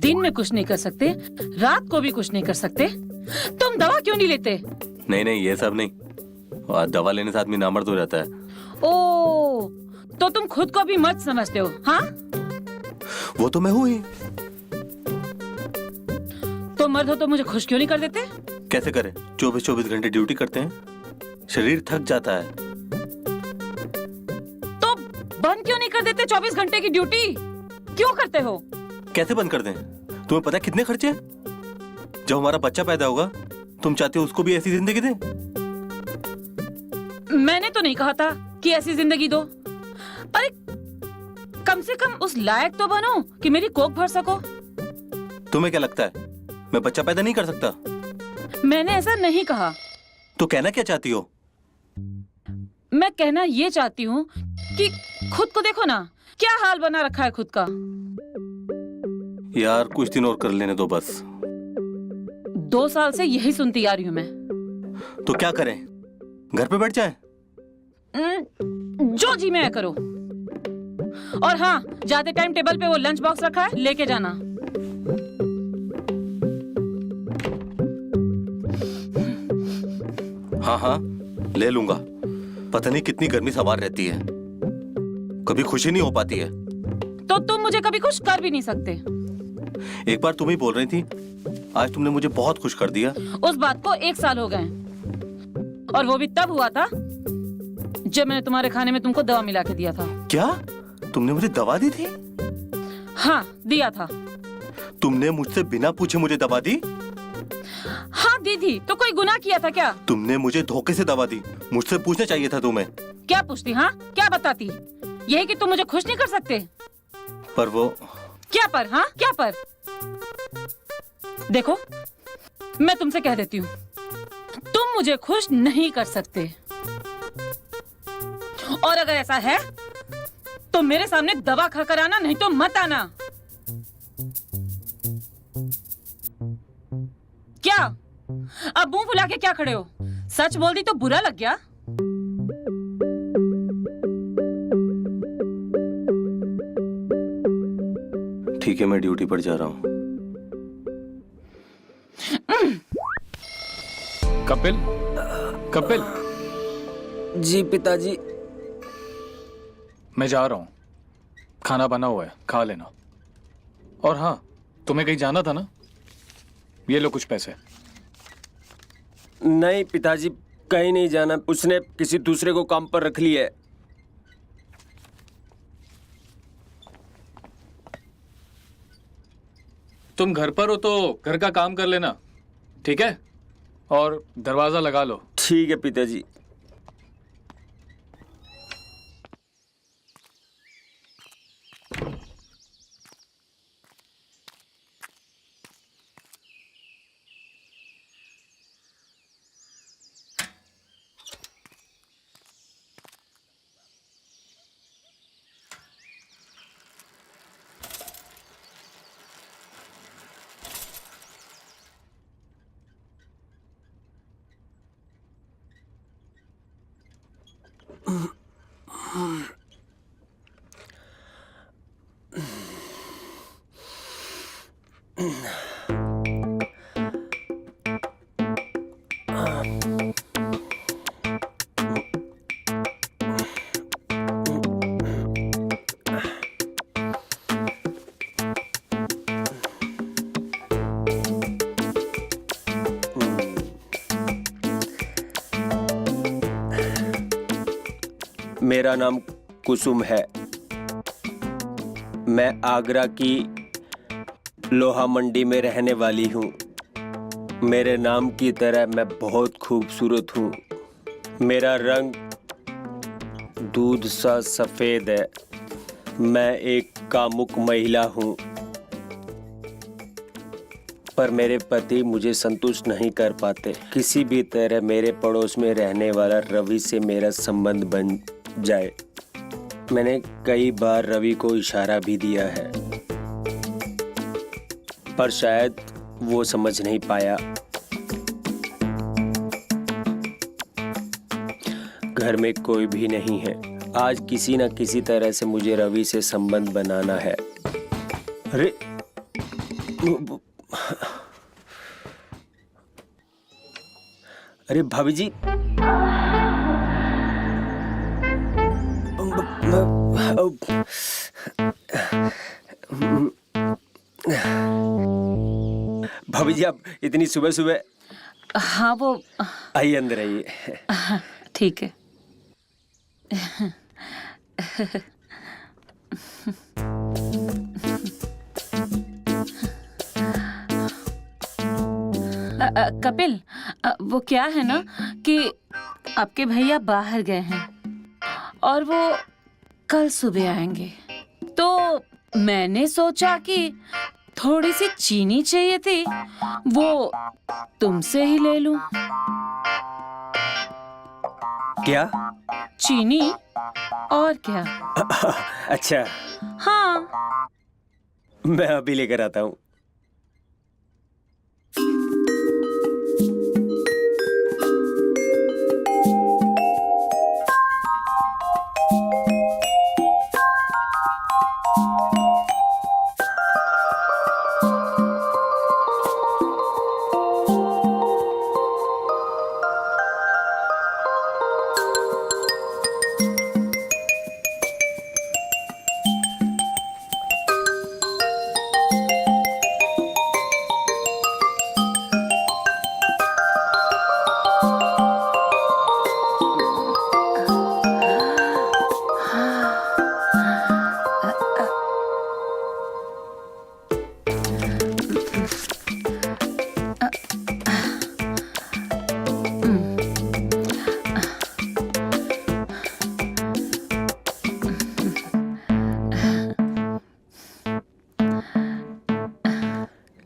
दिन में कुछ नहीं कर सकते, रात को भी कुछ नहीं कर सकते, तुम दवा क्यों नहीं लेते? नहीं नहीं, ये सब नहीं। दवा लेने से आदमी नामर्द हो जाता है। ओ, तो तुम खुद को भी मर्द समझते हो? हाँ, वो तो मैं हूँ ही। तो मर्द हो तो मुझे खुश क्यों नहीं कर देते? कैसे करें? 24-24 घंटे ड्यूटी करते हैं, शरीर थक जाता है। तो बंद क्यों नहीं कर देते 24 घंटे की ड्यूटी? क्यों करते हो? कैसे बंद कर दें? तुम्हें पता है कितने खर्चे हैं? जब हमारा बच्चा पैदा होगा, तुम चाहते हो उसको भी ऐसी जिंदगी दें? मैंने तो नहीं कहा था कि ऐसी जिंदगी दो। अरे कम से कम उस लायक तो बनो कि मेरी कोख भर सको। तुम्हें क्या लगता है मैं बच्चा पैदा नहीं कर सकता? मैंने ऐसा नहीं कहा। तो कहना क्या चाहती हो? मैं कहना ये चाहती हूँ कि खुद को देखो ना, क्या हाल बना रखा है खुद का। यार कुछ दिन और कर लेने दो बस। 2 साल से यही सुनती आ रही हूँ मैं। तो क्या करें? घर पे बैठ जाएं? जो जी में करो। और हाँ, जाते टाइम टेबल पे वो लंच बॉक्स रखा है, लेके जाना। हाँ हाँ, ले लूंगा। पता नहीं कितनी गर्मी सवार रहती है, कभी खुशी नहीं हो पाती है। तो तुम मुझे कभी खुश कर भी नहीं सकते। एक बार तुम ही बोल रही थी, आज तुमने मुझे बहुत खुश कर दिया। उस बात को 1 साल हो गए, और वो भी तब हुआ था जब मैंने तुम्हारे खाने में तुमको दवा मिला के दिया था। क्या तुमने मुझे दवा दी थी? हाँ, दिया था। तुमने मुझसे बिना पूछे मुझे दवा दी? हाँ, दी थी। तो कोई गुनाह किया था क्या? तुमने मुझे धोखे से दवा दी, मुझसे पूछना चाहिए था तुम्हें। क्या पूछती? हाँ, क्या बताती? यही कि तुम मुझे खुश नहीं कर सकते। पर वो क्या पर? हाँ, क्या पर? देखो, मैं तुमसे कह देती हूँ, तुम मुझे खुश नहीं कर सकते। और अगर ऐसा है तो मेरे सामने दवा खाकर आना, नहीं तो मत आना। क्या अब मुंह फुला के क्या खड़े हो? सच बोल दी तो बुरा लग गया? ठीक है, मैं ड्यूटी पर जा रहा हूँ। कपिल, कपिल। जी पिताजी। मैं जा रहा हूँ, खाना बना हुआ है, खा लेना। और हाँ, तुम्हें कहीं जाना था ना? ये लो कुछ पैसे। नहीं पिताजी, कहीं नहीं जाना, उसने किसी दूसरे को काम पर रख लिया है। तुम घर पर हो तो घर का काम कर लेना, ठीक है? और दरवाजा लगा लो। ठीक है पिताजी। मेरा नाम कुसुम है। मैं आगरा की लोहा मंडी में रहने वाली हूँ। मेरे नाम की तरह मैं बहुत खूबसूरत हूँ। मेरा रंग दूध सा सफ़ेद है। मैं एक कामुक महिला हूँ, पर मेरे पति मुझे संतुष्ट नहीं कर पाते। किसी भी तरह मेरे पड़ोस में रहने वाला रवि से मेरा संबंध बन जाए। मैंने कई बार रवि को इशारा भी दिया है, पर शायद वो समझ नहीं पाया। घर में कोई भी नहीं है। आज किसी न किसी तरह से मुझे रवि से संबंध बनाना है। अरे अरे भाभी जी, भाभी जी आप इतनी सुबह सुबह, हाँ वो आइए अंदर आइए। ठीक है। कपिल, वो क्या है ना कि आपके भैया बाहर गए हैं और वो कल सुबह आएंगे, तो मैंने सोचा कि थोड़ी सी चीनी चाहिए थी, वो तुमसे ही ले लूं। क्या? चीनी और क्या। अच्छा, हाँ मैं अभी लेकर आता हूँ।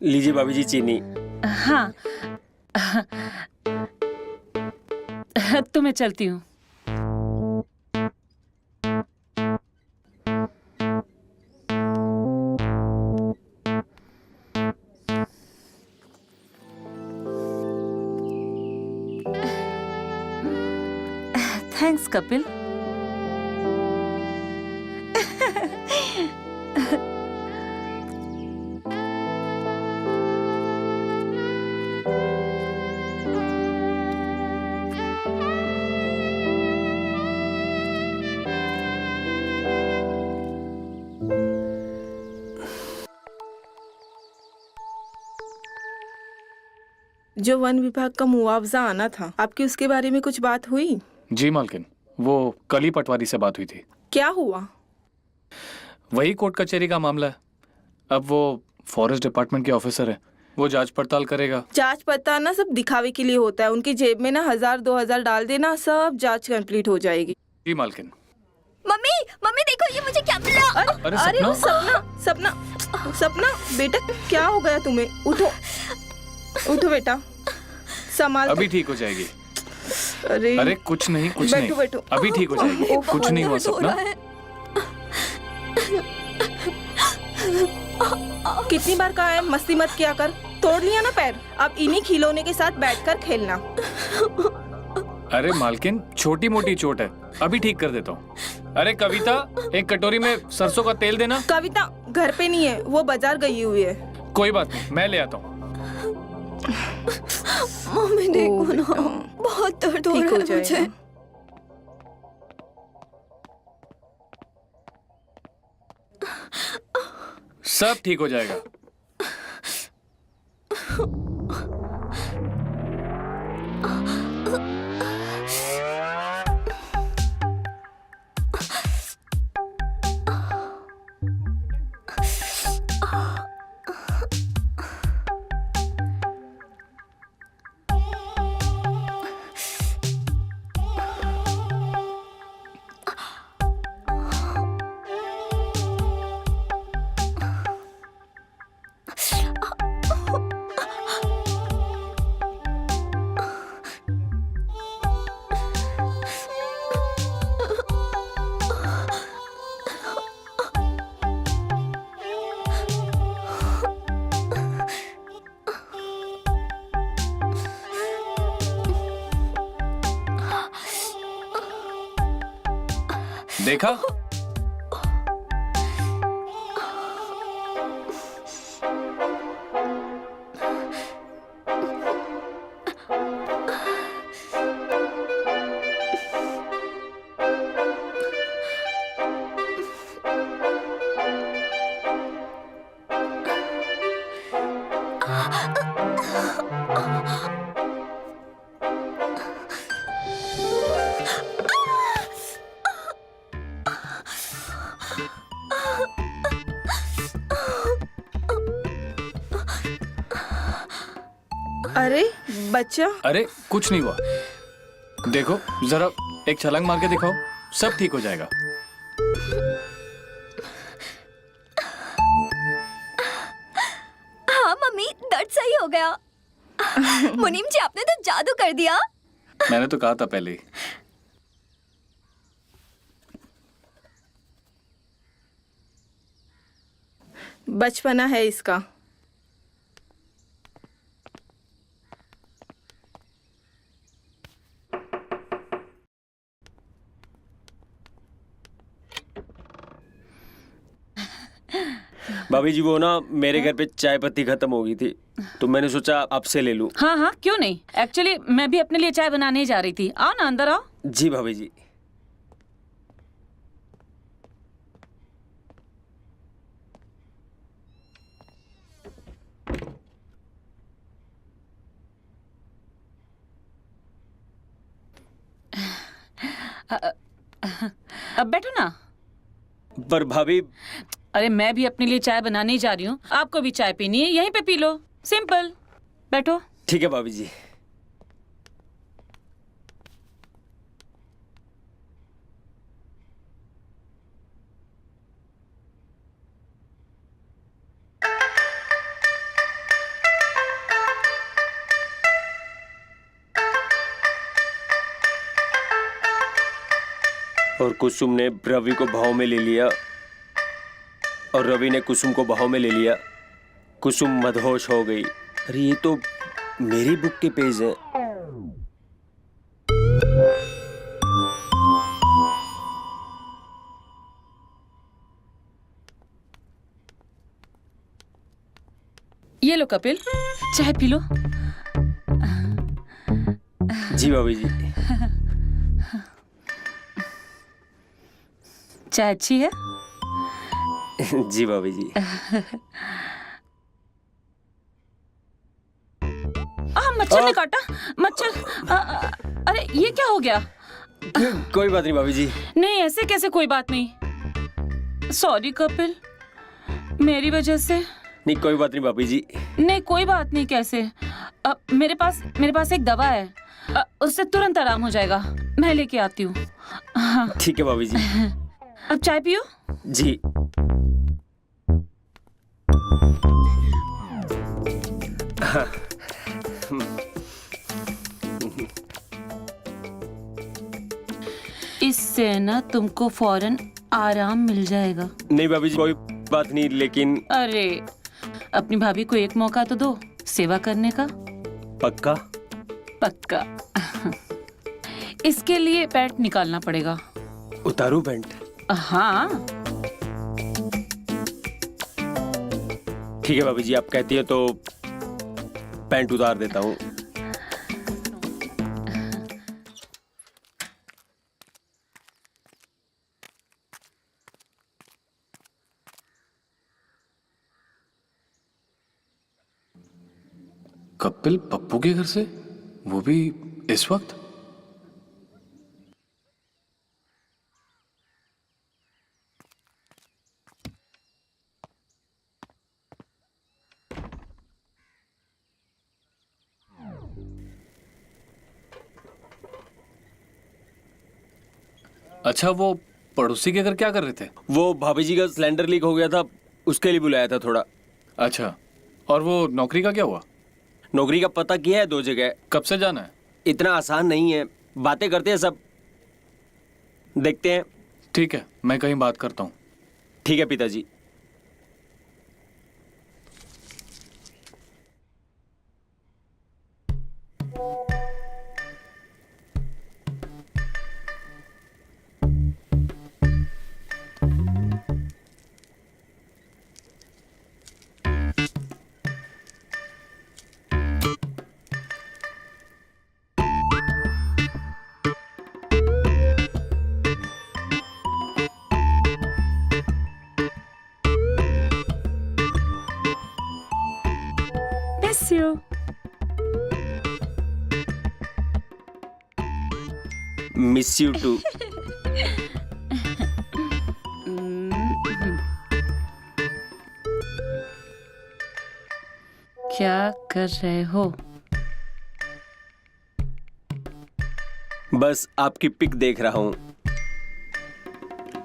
लीजिए भाभी जी चीनी। हाँ। तो मैं चलती हूँ। थैंक्स कपिल। जो वन विभाग का मुआवजा आना था, आपकी उसके बारे में कुछ बात हुई? जी मालकिन, वो कल ही पटवारी से बात हुई थी। क्या हुआ? वही कोर्ट कचहरी का मामला है। अब वो फॉरेस्ट डिपार्टमेंट के ऑफिसर है, वो जांच पड़ताल करेगा। जांच पड़ताल ना सब दिखावे के लिए होता है। उनकी जेब में ना 1000-2000 डाल देना, सब जांच कंप्लीट हो जाएगी। जी मालकिन। मम्मी मम्मी देखो ये मुझे क्या मिला। अरे अरे सपना? वो सपना सपना सपना बेटा, क्या हो गया तुम्हें? उठो उठो बेटा, संभाल। अभी ठीक हो जाएगी। अरे अरे कुछ नहीं, कुछ बैठो, नहीं, बैठो। अभी ठीक हो जाएगी। कुछ नहीं हुआ सपना। कितनी बार कहा है मस्ती मत किया कर, तोड़ लिया ना पैर। अब इन्हीं खिलौने के साथ बैठकर खेलना। अरे मालकिन, छोटी मोटी चोट है, अभी ठीक कर देता हूँ। अरे कविता, एक कटोरी में सरसों का तेल देना। कविता घर पे नहीं है, वो बाजार गई हुई है। कोई बात नहीं, मैं ले आता हूँ। मम्मी देखो ना, बहुत दर्द हो ठीक रहा हो है मुझे। जाएगा। सब ठीक हो जाएगा। देखा? अरे बच्चा, अरे कुछ नहीं हुआ, देखो जरा एक छलांग मार के दिखाओ, सब ठीक हो जाएगा। हाँ मम्मी, दर्द सही हो गया। मुनीम जी, आपने तो जादू कर दिया। मैंने तो कहा था पहले ही। बचपना है इसका। भाभी जी, वो ना मेरे घर पे चाय पत्ती खत्म हो गई थी, तो मैंने सोचा आपसे ले लूं। हाँ हाँ, क्यों नहीं। एक्चुअली मैं भी अपने लिए चाय बनाने ही जा रही थी। आओ ना, अंदर आओ। जी भाभी जी। अब बैठो ना। पर भाभी, अरे मैं भी अपने लिए चाय बनाने ही जा रही हूँ, आपको भी चाय पीनी है, यहीं पे पी लो, सिंपल। बैठो। ठीक है भाभी जी। और कुसुम ने रवि को भाव में ले लिया और रवि ने कुसुम को भाव में ले लिया। कुसुम मदहोश हो गई। अरे ये तो मेरी बुक के पेज हैं। ये लो कपिल, चाय पी लो। जी भाभी जी। चाय अच्छी है? जी भाभी जी। मच्छर ने काटा, मच्छर। अरे ये क्या हो गया? कोई बात नहीं भाभी जी। नहीं, ऐसे कैसे कोई बात नहीं। सॉरी कपिल, मेरी वजह से। नहीं कोई बात नहीं भाभी जी। नहीं कोई बात नहीं, कैसे? मेरे पास एक दवा है, उससे तुरंत आराम हो जाएगा, मैं लेके आती हूँ। हाँ ठीक है भाभी जी। अब चाय पियो। जी। हाँ। इससे ना तुमको फौरन आराम मिल जाएगा। नहीं भाभी जी, कोई बात नहीं, लेकिन अरे अपनी भाभी को एक मौका तो दो सेवा करने का। पक्का? पक्का। इसके लिए पैंट निकालना पड़ेगा। उतारू पैंट? हाँ ठीक है भाभी जी, आप कहती है तो पैंट उतार देता हूँ। कपिल पप्पू के घर से, वो भी इस वक्त? अच्छा, वो पड़ोसी के घर क्या कर रहे थे? वो भाभी जी का सिलेंडर लीक हो गया था, उसके लिए बुलाया था थोड़ा। अच्छा, और वो नौकरी का क्या हुआ? नौकरी का पता किया है 2 जगह। कब से जाना है? इतना आसान नहीं है, बातें करते हैं सब, देखते हैं। ठीक है, मैं कहीं बात करता हूँ। ठीक है पिताजी। Miss you. Miss you too. क्या कर रहे हो? बस आपकी पिक देख रहा हूँ।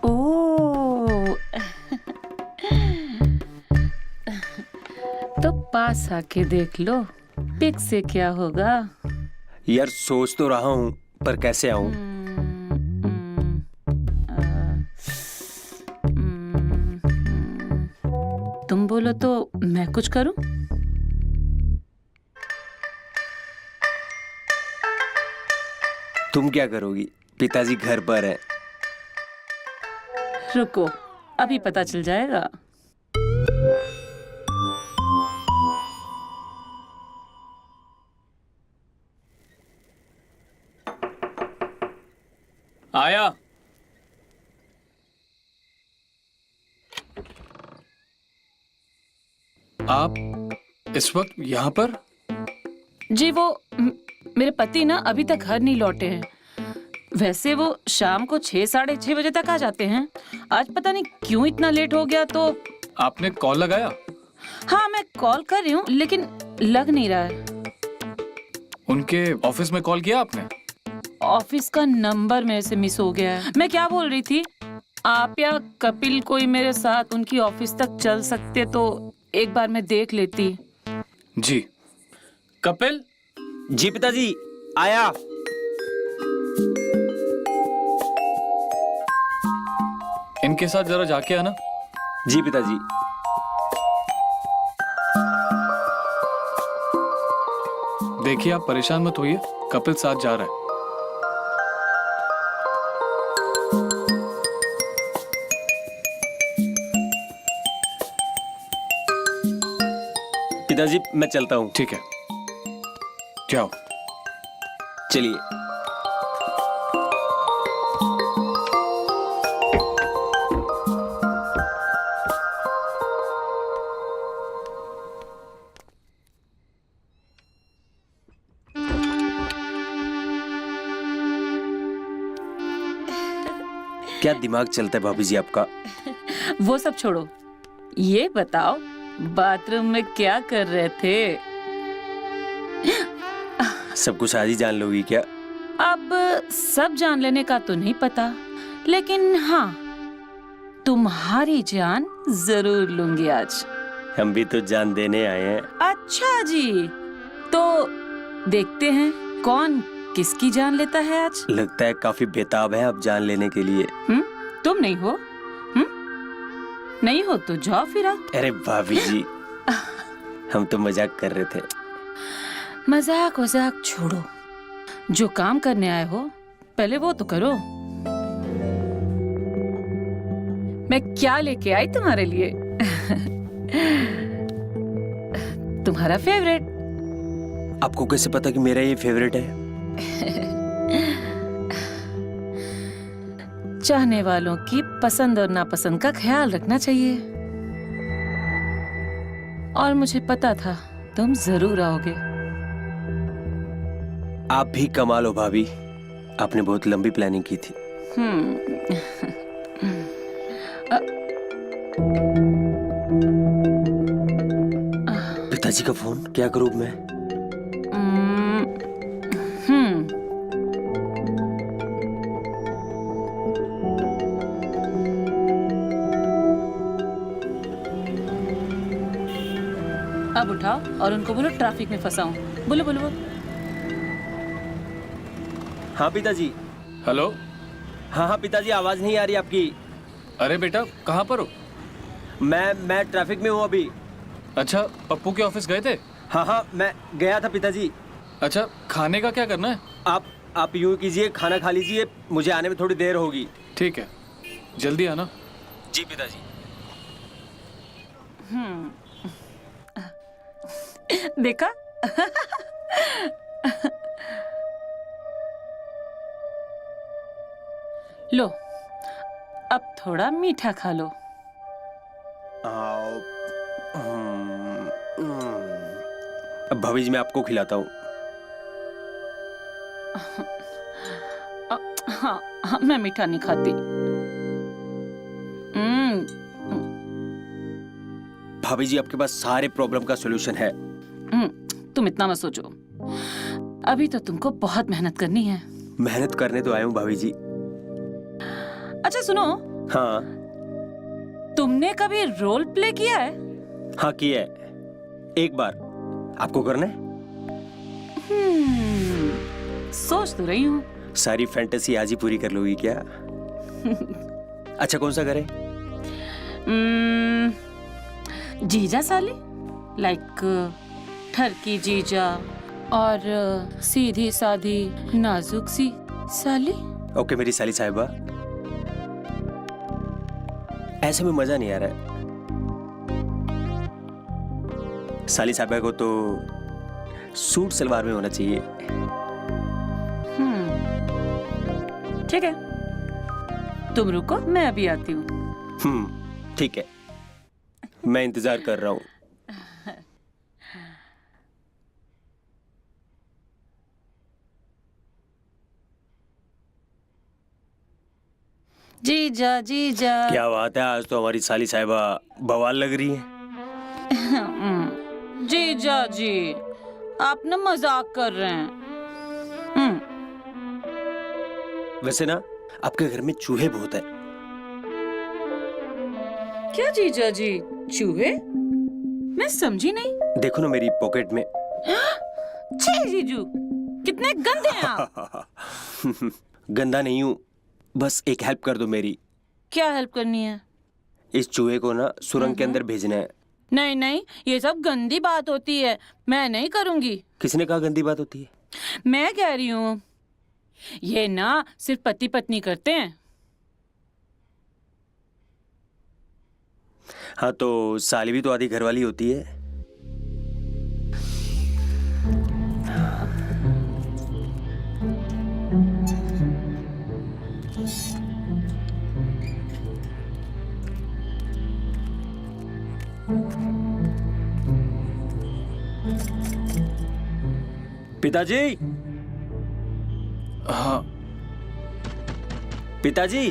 ओ तो पास आके देख लो, पिक से क्या होगा। यार सोच तो रहा हूँ, पर कैसे आऊँ? तुम बोलो तो मैं कुछ करूं? तुम क्या करोगी? पिताजी घर पर हैं। रुको, अभी पता चल जाएगा। आया। आप इस वक्त यहाँ पर? जी वो मेरे पति ना अभी तक घर नहीं लौटे हैं। वैसे वो शाम को 6-6:30 बजे तक आ जाते हैं। आज पता नहीं क्यों इतना लेट हो गया। तो आपने कॉल लगाया? हाँ, मैं कॉल कर रही हूँ लेकिन लग नहीं रहा है। उनके ऑफिस में कॉल किया आपने? ऑफिस का नंबर मेरे से मिस हो गया है। मैं क्या बोल रही थी, आप या कपिल कोई मेरे साथ उनकी ऑफिस तक चल सकते तो एक बार मैं देख लेती। जी। कपिल? जी पिताजी, आया। इनके साथ जरा जाके आना। जी पिताजी। देखिए आप परेशान मत होइए, कपिल साथ जा रहा है। पिताजी मैं चलता हूँ। ठीक है, जाओ। चलिए। क्या दिमाग चलता है भाभी जी आपका? वो सब छोड़ो, ये बताओ बाथरूम में क्या कर रहे थे? सब कुछ आज ही जान लोगी क्या? अब सब जान लेने का तो नहीं पता, लेकिन हाँ, तुम्हारी जान जरूर लूंगी आज। हम भी तो जान देने आए हैं। अच्छा जी, तो देखते हैं कौन किसकी जान लेता है आज। लगता है काफी बेताब है आप जान लेने के लिए। तुम नहीं हो? नहीं हो तो जाओ फिर आओ। अरे भाभी जी, हम तो मजाक कर रहे थे। मजाक वजाक छोड़ो, जो काम करने आए हो पहले वो तो करो। मैं क्या लेके आई तुम्हारे लिए? तुम्हारा फेवरेट। आपको कैसे पता कि मेरा ये फेवरेट है? चाहने वालों की पसंद और नापसंद का ख्याल रखना चाहिए, और मुझे पता था तुम जरूर आओगे। आप भी कमाल हो भाभी, आपने बहुत लंबी प्लानिंग की थी। पिताजी का फोन, क्या करूं मैं? अब उठाओ और उनको बोलो ट्रैफिक में फंसा हूं। बोलो बोलो बोलो। हाँ पिताजी। हेलो। हाँ हाँ पिताजी, आवाज नहीं आ रही आपकी। अरे बेटा कहाँ पर हो? मैं ट्रैफिक में हूँ अभी। अच्छा, पप्पू के ऑफिस गए थे? हाँ हाँ मैं गया था पिताजी। अच्छा, खाने का क्या करना है? आप यूं कीजिए, खाना खा लीजिए, मुझे आने में थोड़ी देर होगी। ठीक है, जल्दी आना। जी पिताजी। देखा? लो, अब थोड़ा मीठा खा लो। अब भाभी जी मैं आपको खिलाता हूँ। हाँ, मैं मीठा नहीं खाती। भाभी जी आपके पास सारे प्रॉब्लम का सॉल्यूशन है। तुम इतना मत सोचो, अभी तो तुमको बहुत मेहनत करनी है। मेहनत करने तो आया हूँ भाभी जी। अच्छा सुनो, हाँ तुमने कभी रोल प्ले किया है? हाँ किया है एक बार। आपको करना है? सोच तो रही हूँ। सारी फैंटेसी आज ही पूरी कर लोगी क्या? अच्छा कौन सा करें? जीजा साली, लाइक ठरकी जीजा और सीधी सादी नाजुक सी साली। ओके मेरी साली साहिबा, ऐसे में मजा नहीं आ रहा है। साली साहिबा को तो सूट सलवार में होना चाहिए। ठीक है, तुम रुको, मैं अभी आती हूँ। ठीक है, मैं इंतजार कर रहा हूँ। जीजा जीजा। क्या बात है, आज तो हमारी साली साहिबा बवाल लग रही है। जीजा जी, आप ना मजाक कर रहे हैं। वैसे ना आपके घर में चूहे बहुत है। क्या जीजा जी, चूहे? मैं समझी नहीं। देखो ना मेरी पॉकेट में। छी जीजू, कितने गंदे हैं आप। गंदा नहीं हूँ, बस एक हेल्प कर दो मेरी। क्या हेल्प करनी है? इस चूहे को ना सुरंग के अंदर भेजना है। नहीं नहीं, ये सब गंदी बात होती है, मैं नहीं करूंगी। किसने कहा गंदी बात होती है? मैं कह रही हूँ, ये ना सिर्फ पति पत्नी करते हैं। हाँ तो साली भी तो आधी घरवाली होती है। पिताजी, हाँ पिताजी,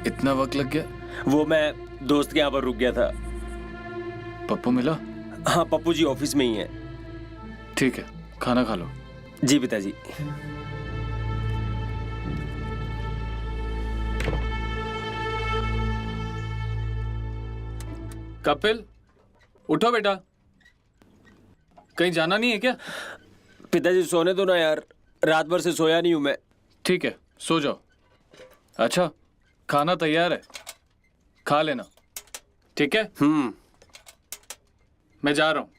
इतना वक्त लग गया? वो मैं दोस्त के यहाँ पर रुक गया था। पप्पू मिला? हाँ पप्पू जी ऑफिस में ही है। ठीक है, खाना खा लो। जी पिताजी। कपिल, उठो बेटा, कहीं जाना नहीं है क्या? पिताजी सोने दो ना यार, रात भर से सोया नहीं हूं मैं। ठीक है, सो जाओ। अच्छा, खाना तैयार है, खा लेना। ठीक है, मैं जा रहा हूं।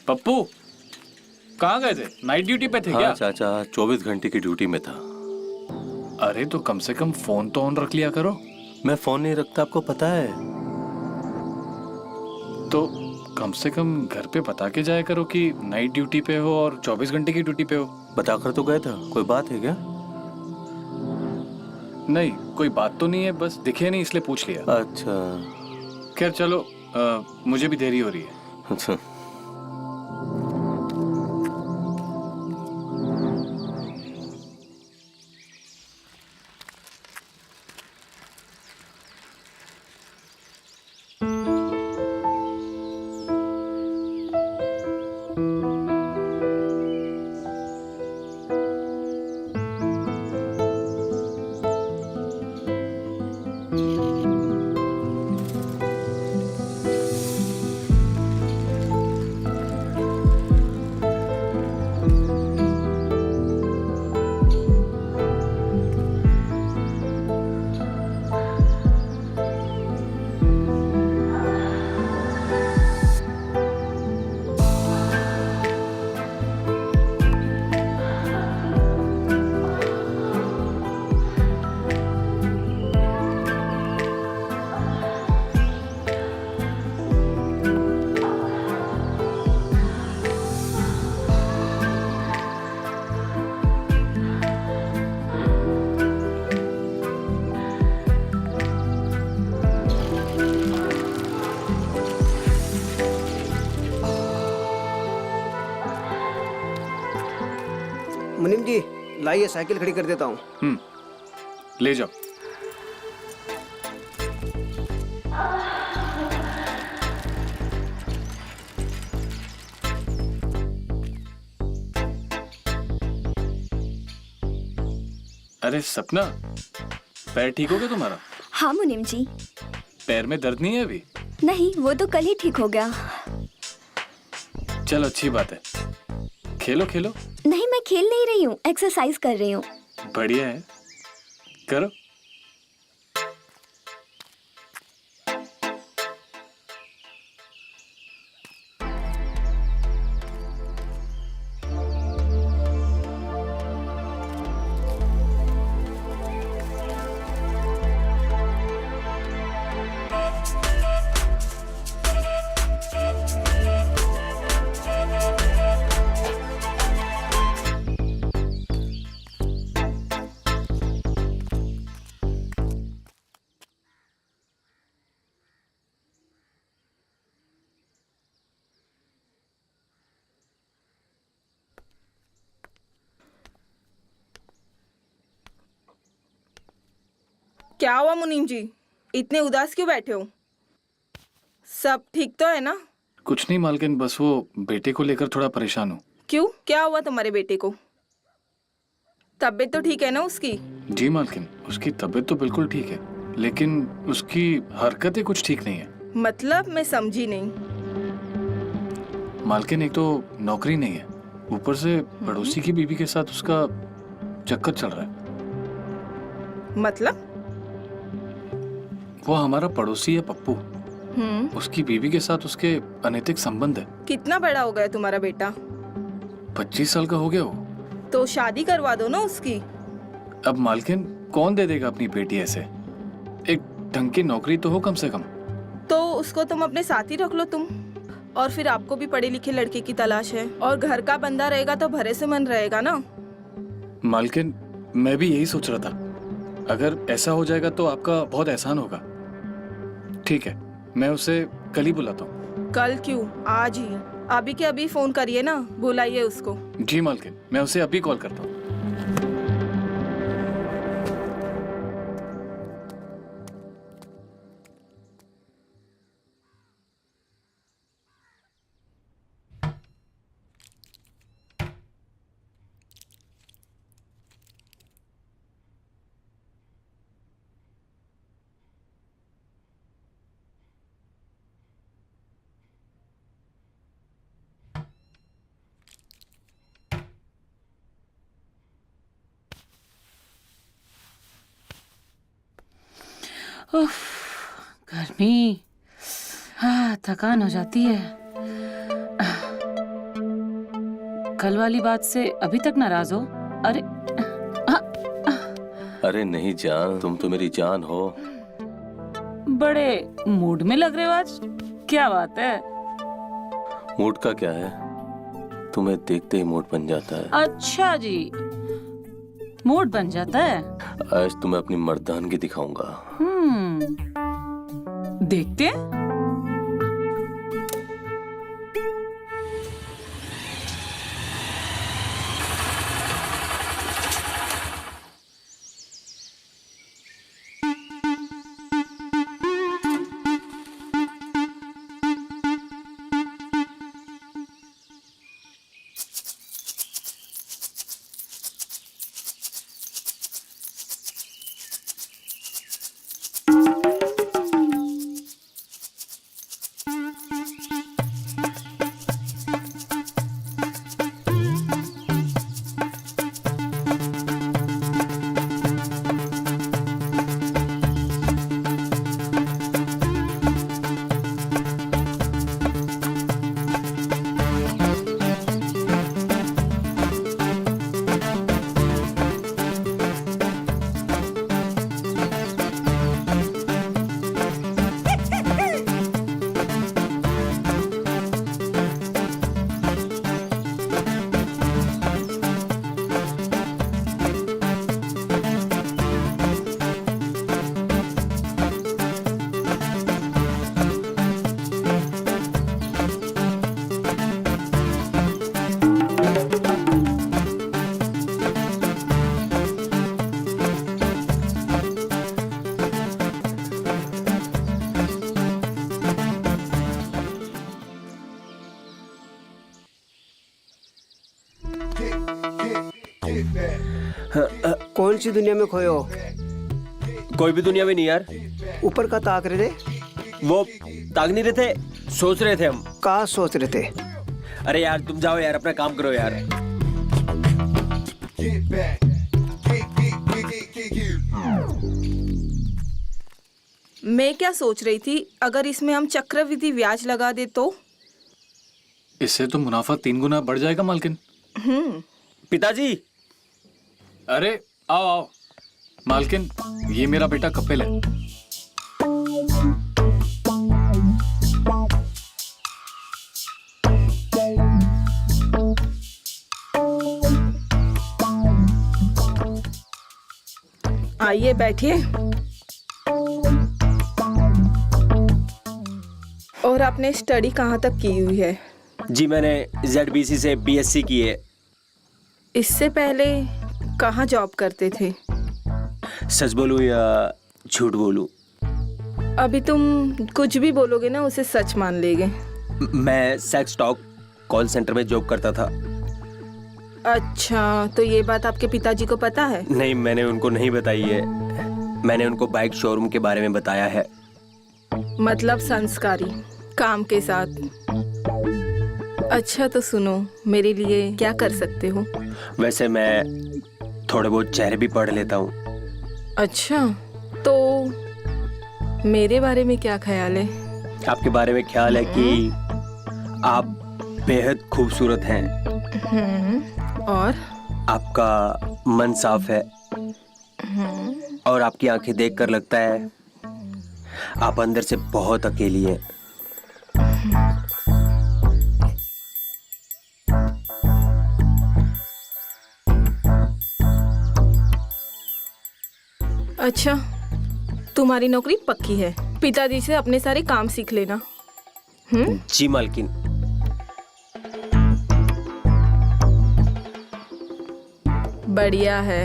पप्पू, कहाँ गए थे? नाइट ड्यूटी पे थे हाँ क्या? चाचा, 24 घंटे की ड्यूटी में था। अरे तो कम से कम फोन तो ऑन रख लिया करो। मैं फोन नहीं रखता, आपको पता है। तो कम से कम घर पे बता के जाया करो कि नाइट ड्यूटी पे हो और 24 घंटे की ड्यूटी पे हो। बताकर तो गए था, कोई बात है क्या? नहीं, कोई बात तो नहीं है, बस दिखे नहीं इसलिए पूछ लिया। अच्छा खैर चलो, मुझे भी देरी हो रही है। अच्छा। लाइए साइकिल खड़ी कर देता हूँ। ले जाओ। अरे सपना, पैर ठीक हो गया तुम्हारा? हाँ मुनीम जी। पैर में दर्द नहीं है अभी? नहीं, वो तो कल ही ठीक हो गया। चलो अच्छी बात है, खेलो खेलो। नहीं, मैं खेल नहीं रही हूँ, एक्सरसाइज कर रही हूँ। बढ़िया है, करो। क्या हुआ मुनीम जी, इतने उदास क्यों बैठे हो? सब ठीक तो है ना? कुछ नहीं मालकिन, बस वो बेटे को लेकर थोड़ा परेशान हूँ। क्यों, क्या हुआ तुम्हारे बेटे को? तबीयत तो ठीक है ना उसकी? जी मालकिन, उसकी तबीयत तो बिल्कुल ठीक है, लेकिन उसकी हरकतें कुछ ठीक नहीं है। मतलब मैं समझी नहीं। मालकिन एक तो नौकरी नहीं है, ऊपर से पड़ोसी की बीवी के साथ उसका चक्कर चल रहा है। मतलब? वो हमारा पड़ोसी है पप्पू, उसकी बीवी के साथ उसके अनैतिक संबंध है। कितना बड़ा हो गया तुम्हारा बेटा? 25 साल का हो गया वो। तो शादी करवा दो ना उसकी। अब मालकिन कौन दे देगा अपनी बेटी ऐसे? एक ढंग की नौकरी तो हो कम से कम। तो उसको तुम अपने साथ ही रख लो तुम। और फिर आपको भी पढ़े लिखे लड़के की तलाश है, और घर का बंदा रहेगा तो भरे से मन रहेगा ना। मालकिन मैं भी यही सोच रहा था, अगर ऐसा हो जाएगा तो आपका बहुत एहसान होगा। ठीक है, मैं उसे कल ही बुलाता हूँ। कल क्यों, आज ही, अभी के अभी फोन करिए ना, बुलाइए उसको। जी मालकिन, मैं उसे अभी कॉल करता हूँ। उफ, गर्मी, हाँ थकान हो जाती है। कल वाली बात से अभी तक नाराज हो? अरे अरे नहीं जान, तुम तो मेरी जान हो। बड़े मूड में लग रहे हो आज, क्या बात है? मूड का क्या है, तुम्हें देखते ही मूड बन जाता है। अच्छा जी, मूड बन जाता है। आज तुम्हें अपनी मर्दानगी दिखाऊंगा। देखते हैं। कौन सी दुनिया में खोए हो? कोई भी दुनिया में नहीं यार। ऊपर का ताक रहे थे? वो ताक नहीं रहे थे, सोच रहे थे हम। कहाँ सोच रहे थे? अरे यार तुम जाओ यार, अपना काम करो यार। मैं क्या सोच रही थी, अगर इसमें हम चक्रवृद्धि ब्याज लगा दे तो? इससे तो मुनाफा 3 गुना बढ़ जाएगा मालकिन। पिताजी। अरे आओ आओ मालकिन, ये मेरा बेटा कपिल है। आइए बैठिए। और आपने स्टडी कहाँ तक की हुई है? जी मैंने ZBC से BSc की है। इससे पहले कहाँ जॉब करते थे? सच बोलूं या झूठ बोलूं? अभी तुम कुछ भी बोलोगे ना, उसे सच मान लेंगे। मैं सेक्स टॉक कॉल सेंटर में जॉब करता था। अच्छा, तो ये बात आपके पिताजी को पता है? नहीं, मैंने उनको नहीं बताई है। मैंने उनको बाइक शोरूम के बारे में बताया है। मतलब संस्कारी, काम के साथ। अच्छा तो सुनो, मेरे लिए क्या कर सकते हो? वैसे मैं थोड़े बहुत चेहरे भी पढ़ लेता हूँ। अच्छा, तो मेरे बारे में क्या ख्याल है? आपके बारे में ख्याल है कि आप बेहद खूबसूरत हैं। और आपका मन साफ है और आपकी आंखें देखकर लगता है आप अंदर से बहुत अकेली हैं। अच्छा, तुम्हारी नौकरी पक्की है। पिताजी से अपने सारे काम सीख लेना। जी मालकिन। बढ़िया है।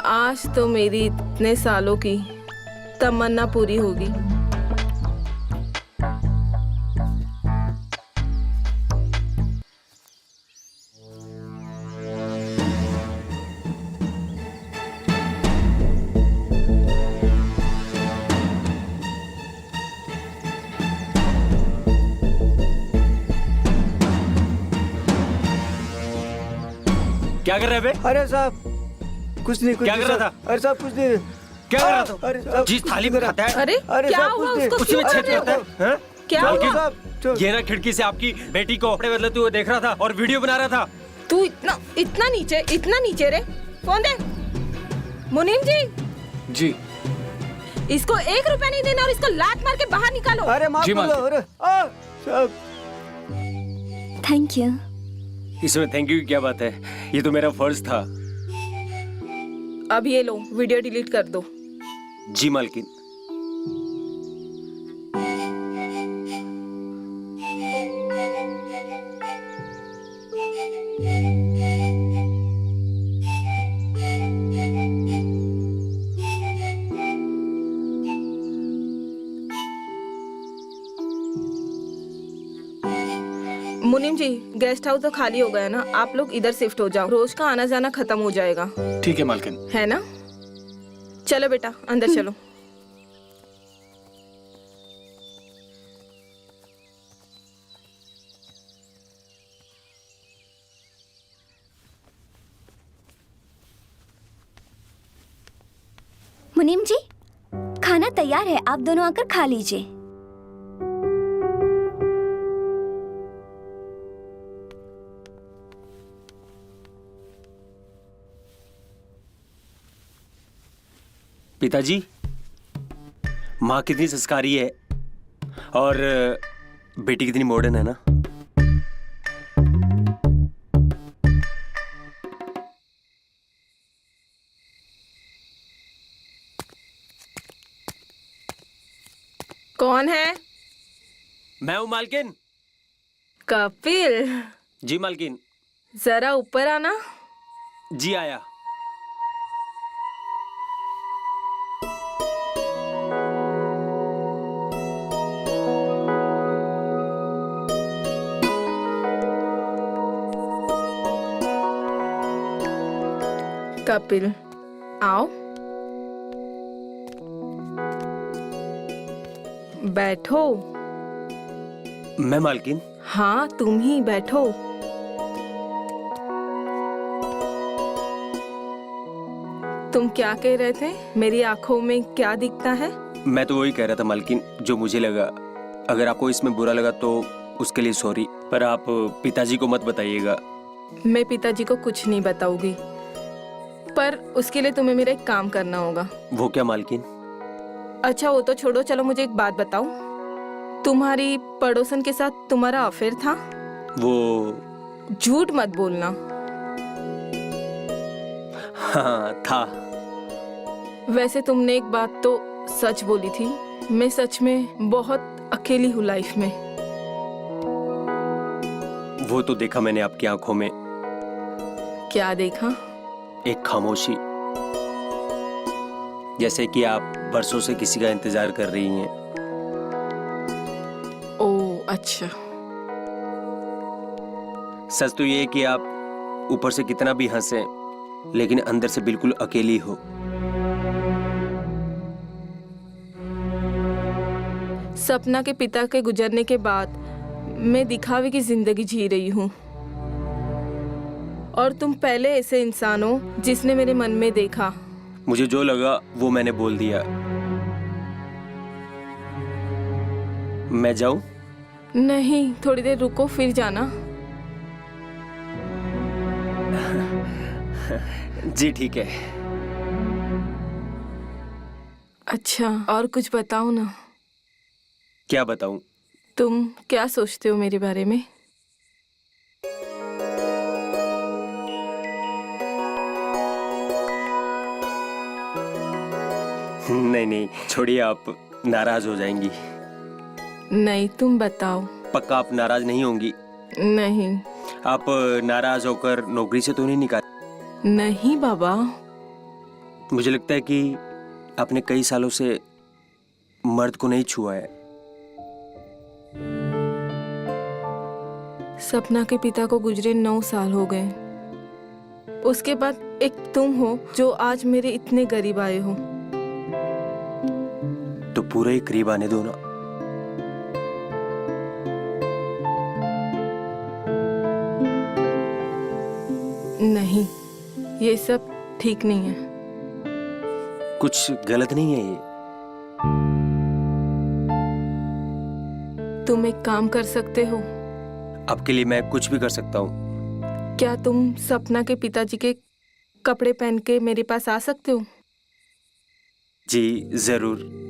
आज तो मेरी इतने सालों की तमन्ना पूरी होगी। क्या कर रहे बे? अरे साहब कुछ नहीं, कुछ क्या नहीं कर रहा साहब। अरे साहब कुछ नहीं। क्या कर रहा था? अरे साहब, जिस थाली में खाता है अरे अरे क्या साहब, हुआ? कुछ नहीं। उसको उसी क्यों में कर छेद रहे करता हो? है। हाँ? क्या मालकिन हुआ? साहब, ये ना खिड़की से आपकी बेटी को कपड़े बदलते हुए देख रहा था और वीडियो बना रहा था। तू इतना इतना नीचे रे। फोन दे। मुनीम जी, जी इसको 1 रुपया नहीं देना और इसको लात मार के बाहर निकालो। अरे माफ जी, कर दो। मालकिन। अरे साहब, थैंक यू। इसमें थैंक यू की क्या बात है? ये तो मेरा फर्ज था। अब ये लो, वीडियो डिलीट कर दो। जी मालकिन। मुनीम जी, गेस्ट हाउस तो खाली हो गया ना, आप लोग इधर शिफ्ट हो जाओ। रोज का आना जाना खत्म हो जाएगा, ठीक है मालकिन। है ना? चलो बेटा, अंदर चलो। मुनीम जी, खाना तैयार है, आप दोनों आकर खा लीजिए। पिताजी, माँ कितनी संस्कारी है और बेटी कितनी मॉडर्न है ना। कौन है? मैं हूँ मालकिन। कपिल, जी मालकिन। जरा ऊपर आना। जी आया। कपिल, आओ, बैठो। मैं मालकिन? हाँ, तुम ही बैठो। तुम क्या कह रहे थे? मेरी आंखों में क्या दिखता है? मैं तो वही कह रहा था मालकिन, जो मुझे लगा। अगर आपको इसमें बुरा लगा तो उसके लिए सॉरी, पर आप पिताजी को मत बताइएगा। मैं पिताजी को कुछ नहीं बताऊंगी, पर उसके लिए तुम्हें मेरा एक काम करना होगा। वो क्या मालकिन? अच्छा, वो तो छोड़ो, चलो मुझे एक बात बताओ। तुम्हारी पड़ोसन के साथ तुम्हारा अफेयर था? वो झूठ मत बोलना। हाँ था। वैसे तुमने एक बात तो सच बोली थी। मैं सच में बहुत अकेली हूँ लाइफ में। वो तो देखा मैंने आपकी आंखों में। क्या देखा? एक खामोशी, जैसे कि आप बरसों से किसी का इंतजार कर रही हैं। ओह अच्छा। सच तो ये है कि आप ऊपर से कितना भी हंसे, लेकिन अंदर से बिल्कुल अकेली हो। सपना के पिता के गुजरने के बाद मैं दिखावे की जिंदगी जी रही हूँ, और तुम पहले ऐसे इंसान हो जिसने मेरे मन में देखा। मुझे जो लगा वो मैंने बोल दिया। मैं जाऊं? नहीं, थोड़ी देर रुको फिर जाना। जी ठीक है। अच्छा, और कुछ बताओ ना। क्या बताऊं? तुम क्या सोचते हो मेरे बारे में? नहीं नहीं, छोड़िए, आप नाराज हो जाएंगी। नहीं, तुम बताओ। पक्का आप नाराज नहीं होंगी? नहीं। आप नाराज होकर नौकरी से तो नहीं निकाल? नहीं बाबा। मुझे लगता है कि आपने कई सालों से मर्द को नहीं छुआ है। सपना के पिता को गुजरे 9 साल हो गए। उसके बाद एक तुम हो जो आज मेरे इतने करीब आए हो। तो पूरे ही करीब आने दो ना। नहीं, ये सब ठीक नहीं है। कुछ गलत नहीं है ये? तुम एक काम कर सकते हो। आपके लिए मैं कुछ भी कर सकता हूँ। क्या तुम सपना के पिताजी के कपड़े पहन के मेरे पास आ सकते हो? जी जरूर।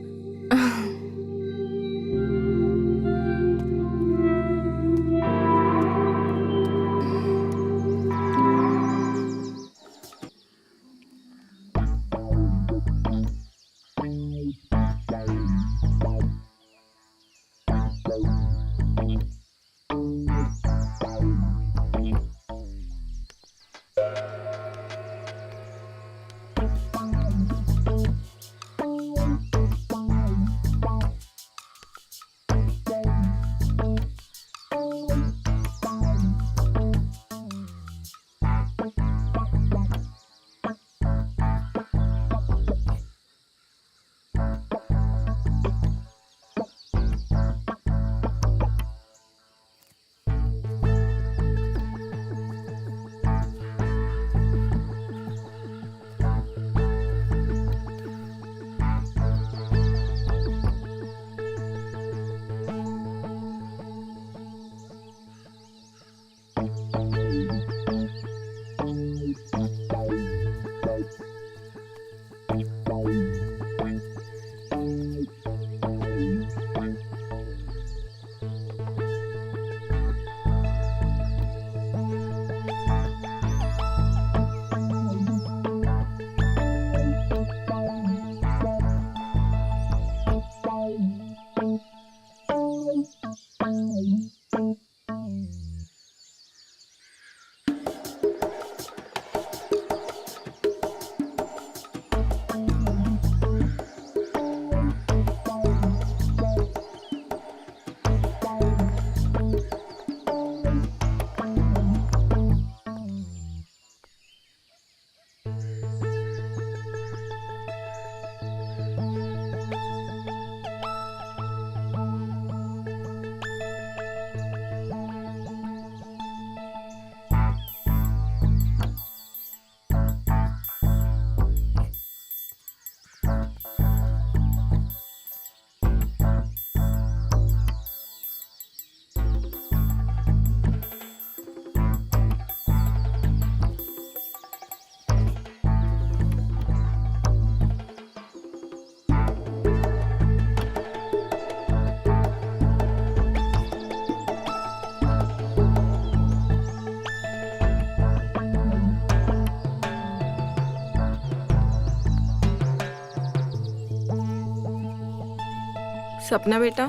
सपना बेटा,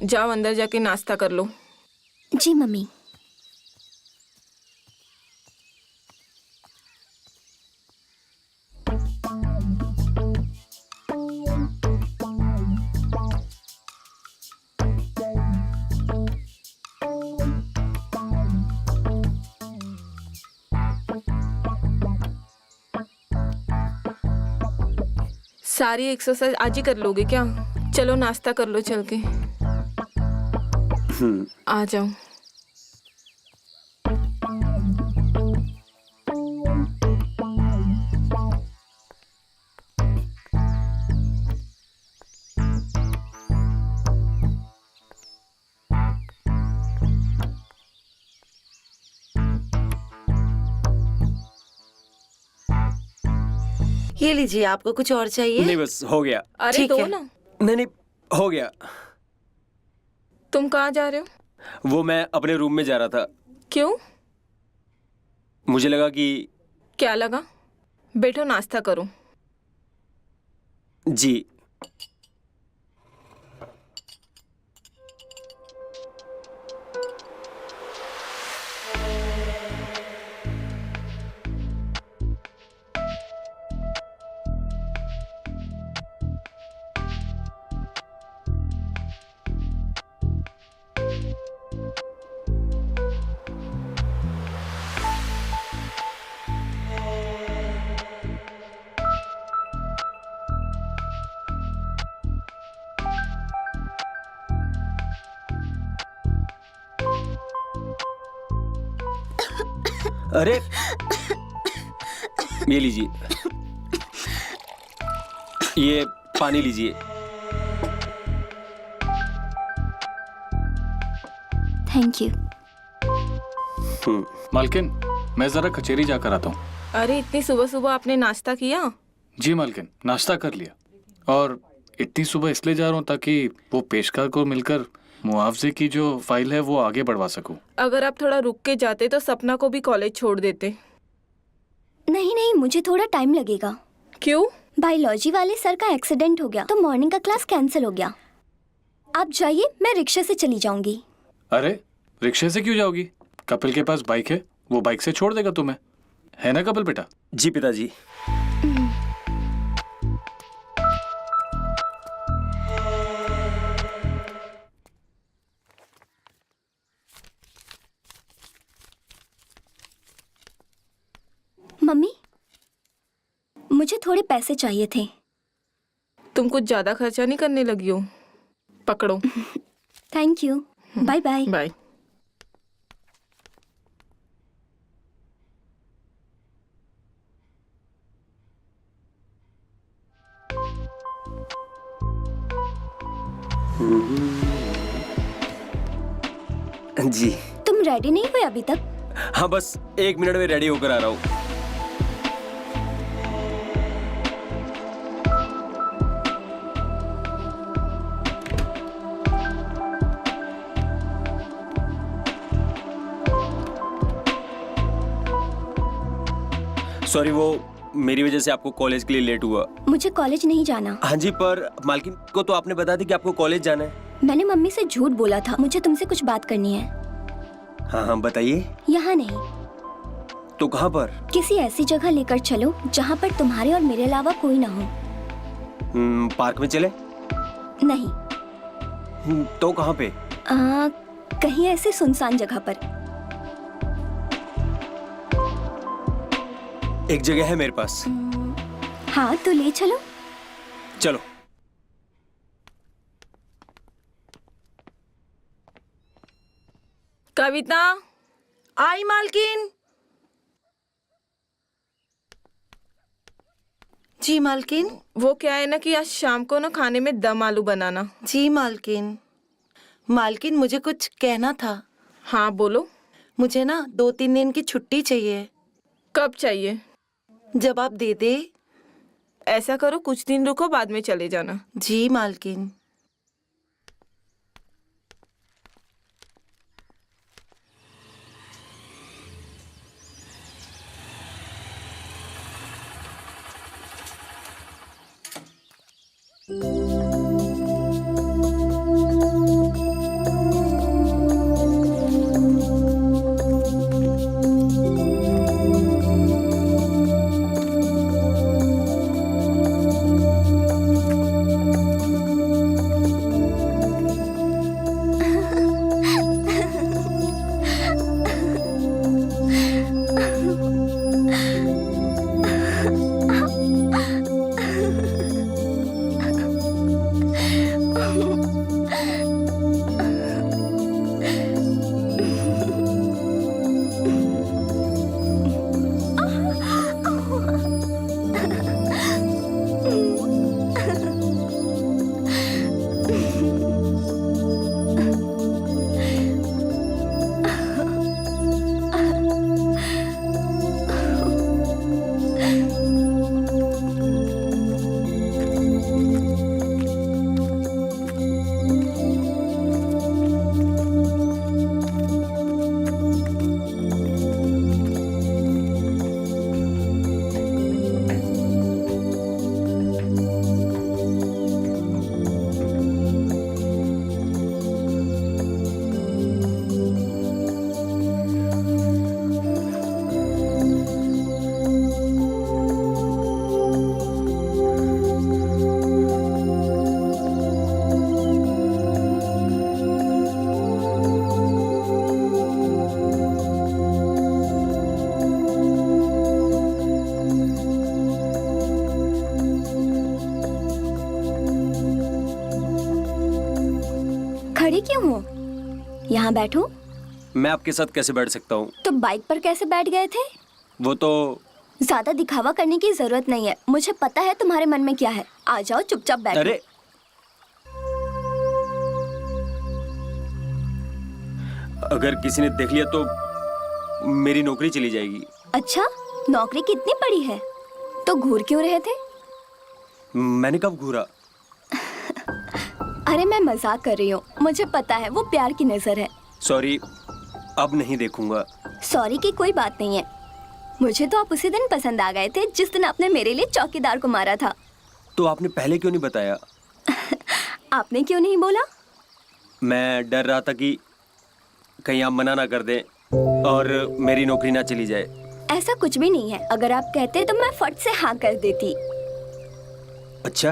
जाओ अंदर जाके नाश्ता कर लो। जी मम्मी। सारी एक्सरसाइज आज ही कर लोगे क्या? चलो नाश्ता कर लो चल के। आ जाओ। ये लीजिए, आपको कुछ और चाहिए? नहीं बस हो गया। अरे ठीक दो है। ना। नहीं नहीं हो गया। तुम कहाँ जा रहे हो? वो मैं अपने रूम में जा रहा था। क्यों? मुझे लगा कि क्या लगा? बैठो नाश्ता करो। जी अरे ये लीजिए, ये पानी लीजिए। Thank you. मालकिन, मैं जरा कचेरी जाकर आता हूँ। अरे इतनी सुबह सुबह आपने नाश्ता किया? जी मालकिन, नाश्ता कर लिया। और इतनी सुबह इसलिए जा रहा हूँ ताकि वो पेशकार को मिलकर मुआवजे की जो फाइल है वो आगे बढ़वा सकूं। अगर आप थोड़ा रुक के जाते तो सपना को भी कॉलेज छोड़ देते। नहीं नहीं, मुझे थोड़ा टाइम लगेगा। क्यों? बायोलॉजी वाले सर का एक्सीडेंट हो गया तो मॉर्निंग का क्लास कैंसिल हो गया। आप जाइए, मैं रिक्शा से चली जाऊंगी। अरे रिक्शे से क्यों जाओगी? कपिल के पास बाइक है, वो बाइक से छोड़ देगा तुम्हें, है ना कपिल बेटा? जी पिताजी। मम्मी, मुझे थोड़े पैसे चाहिए थे। तुम कुछ ज्यादा खर्चा नहीं करने लगी हो? पकड़ो। Thank you. Bye bye. Bye. जी तुम रेडी नहीं हुए अभी तक? हाँ, बस 1 मिनट में रेडी होकर आ रहा हूँ। सॉरी, वो मेरी वजह से आपको कॉलेज के लिए लेट हुआ। मुझे कॉलेज नहीं जाना। हाँ जी, पर मालकिन को तो आपने बता दी कि आपको कॉलेज जाना है। मैंने मम्मी से झूठ बोला था। मुझे तुमसे कुछ बात करनी है। हाँ हाँ बताइए। यहाँ नहीं, तो कहाँ पर? किसी ऐसी जगह लेकर चलो जहाँ पर तुम्हारे और मेरे अलावा कोई ना हो। पार्क में चले? नहीं। तो कहाँ पे? कहीं ऐसी सुनसान जगह पर। एक जगह है मेरे पास। हाँ तो ले चलो। चलो। कविता। आई मालकिन। जी मालकिन। वो क्या है ना कि आज शाम को ना खाने में दम आलू बनाना। जी मालकिन। मालकिन, मुझे कुछ कहना था। हाँ बोलो। मुझे ना 2-3 दिन की छुट्टी चाहिए। कब चाहिए? जब आप दे दे। ऐसा करो, कुछ दिन रुको, बाद में चले जाना। जी मालकिन। यहाँ बैठूं? मैं आपके साथ कैसे बैठ सकता हूँ? तो बाइक पर कैसे बैठ गए थे? वो तो ज्यादा दिखावा करने की जरूरत नहीं है, मुझे पता है तुम्हारे मन में क्या है। आ जाओ, चुपचाप बैठो। अरे अगर किसी ने देख लिया तो मेरी नौकरी चली जाएगी। अच्छा, नौकरी कितनी बड़ी है? तो घूर क्यों रहे थे? मैंने कब घूरा? अरे मैं मजाक कर रही हूँ, मुझे पता है वो प्यार की नजर है। सॉरी, अब नहीं देखूंगा। सॉरी की कोई बात नहीं है। मुझे तो आप उसी दिन पसंद आ गए थे जिस दिन आपने मेरे लिए चौकीदार को मारा था। तो आपने पहले क्यों नहीं बताया? आपने क्यों नहीं बोला? मैं डर रहा था कि कहीं आप मना ना कर दें और मेरी नौकरी ना चली जाए। ऐसा कुछ भी नहीं है, अगर आप कहते तो मैं फट से हाँ कर देती। अच्छा,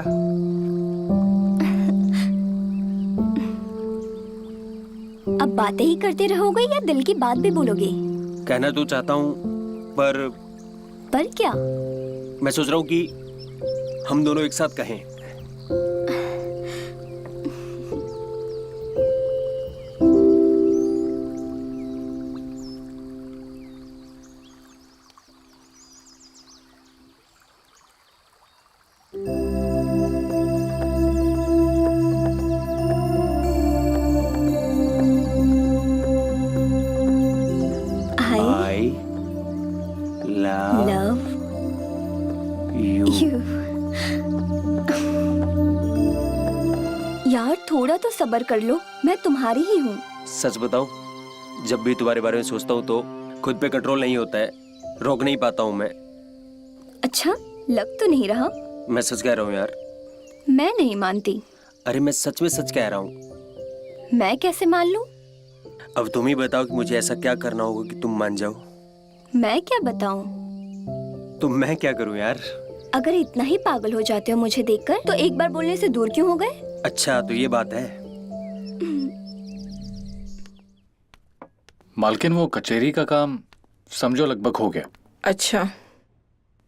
अब बातें ही करते रहोगे या दिल की बात भी बोलोगे? कहना तो चाहता हूँ पर क्या? मैं सोच रहा हूँ कि हम दोनों एक साथ कहें। आई I love love you. You. यार थोड़ा तो सब्र कर लो, मैं तुम्हारी ही हूँ। सच बताऊं, जब भी तुम्हारे बारे में सोचता हूँ तो खुद पे कंट्रोल नहीं होता है, रोक नहीं पाता हूँ मैं। अच्छा, लग तो नहीं रहा। मैं सच कह रहा हूँ यार। मैं नहीं मानती। अरे मैं सच में सच कह रहा हूँ। मैं कैसे मान लूं? अब तुम ही बताओ कि मुझे ऐसा क्या करना होगा कि तुम मान जाओ। मैं क्या बताऊं? तो मैं क्या करूँ यार? अगर इतना ही पागल हो जाते हो मुझे देखकर, तो एक बार बोलने से दूर क्यों हो गए? अच्छा, तो ये बात है। मालकिन वो कचहरी का काम समझो लगभग हो गया, अच्छा,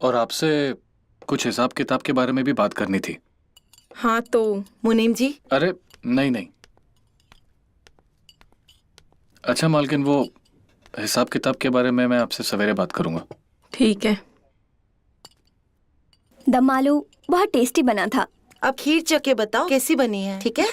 और आपसे कुछ हिसाब किताब के बारे में भी बात करनी थी। हाँ तो मुनीम जी, अरे नहीं नहीं। अच्छा मालकिन, वो हिसाब किताब के बारे में मैं आपसे सवेरे बात करूंगा। ठीक है। दम आलू बहुत टेस्टी बना था। अब खीर चख के बताओ कैसी बनी है, ठीक है?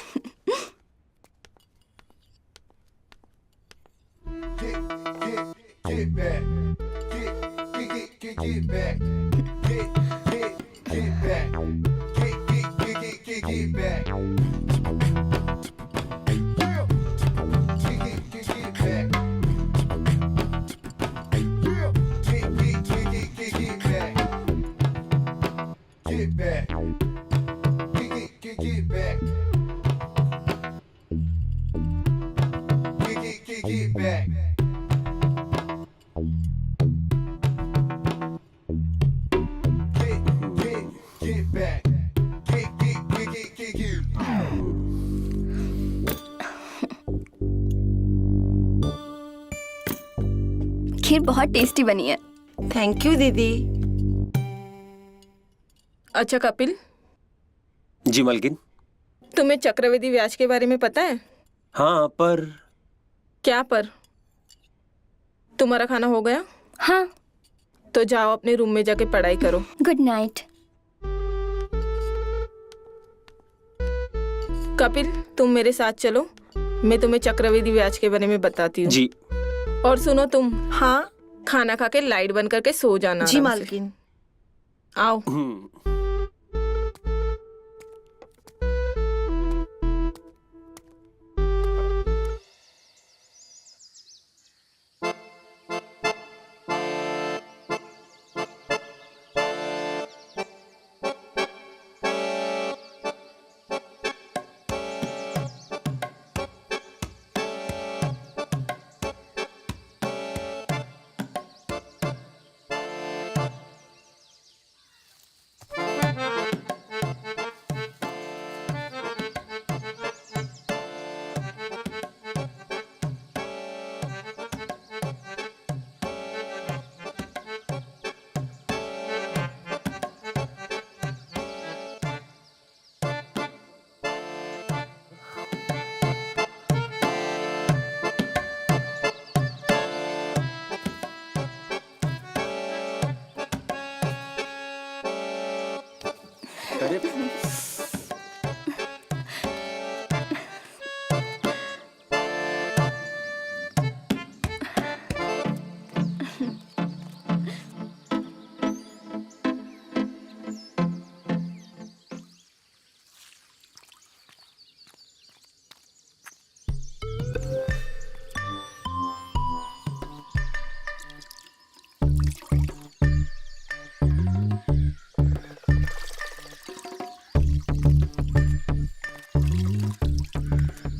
खीर बहुत टेस्टी बनी है। थैंक यू दीदी। अच्छा कपिल, जी मालकिन। तुम्हें चक्रवृद्धि ब्याज के बारे में पता है? हाँ, पर क्या पर? तुम्हारा खाना हो गया? हाँ। तो जाओ अपने रूम में जाके पढ़ाई करो। Good night. कपिल, तुम मेरे साथ चलो, मैं तुम्हें चक्रवृद्धि ब्याज के बारे में बताती हूँ। जी। और सुनो, तुम हाँ खाना खा के लाइट बंद करके सो जाना। जी आराम से। मालकिन। आओ। अरे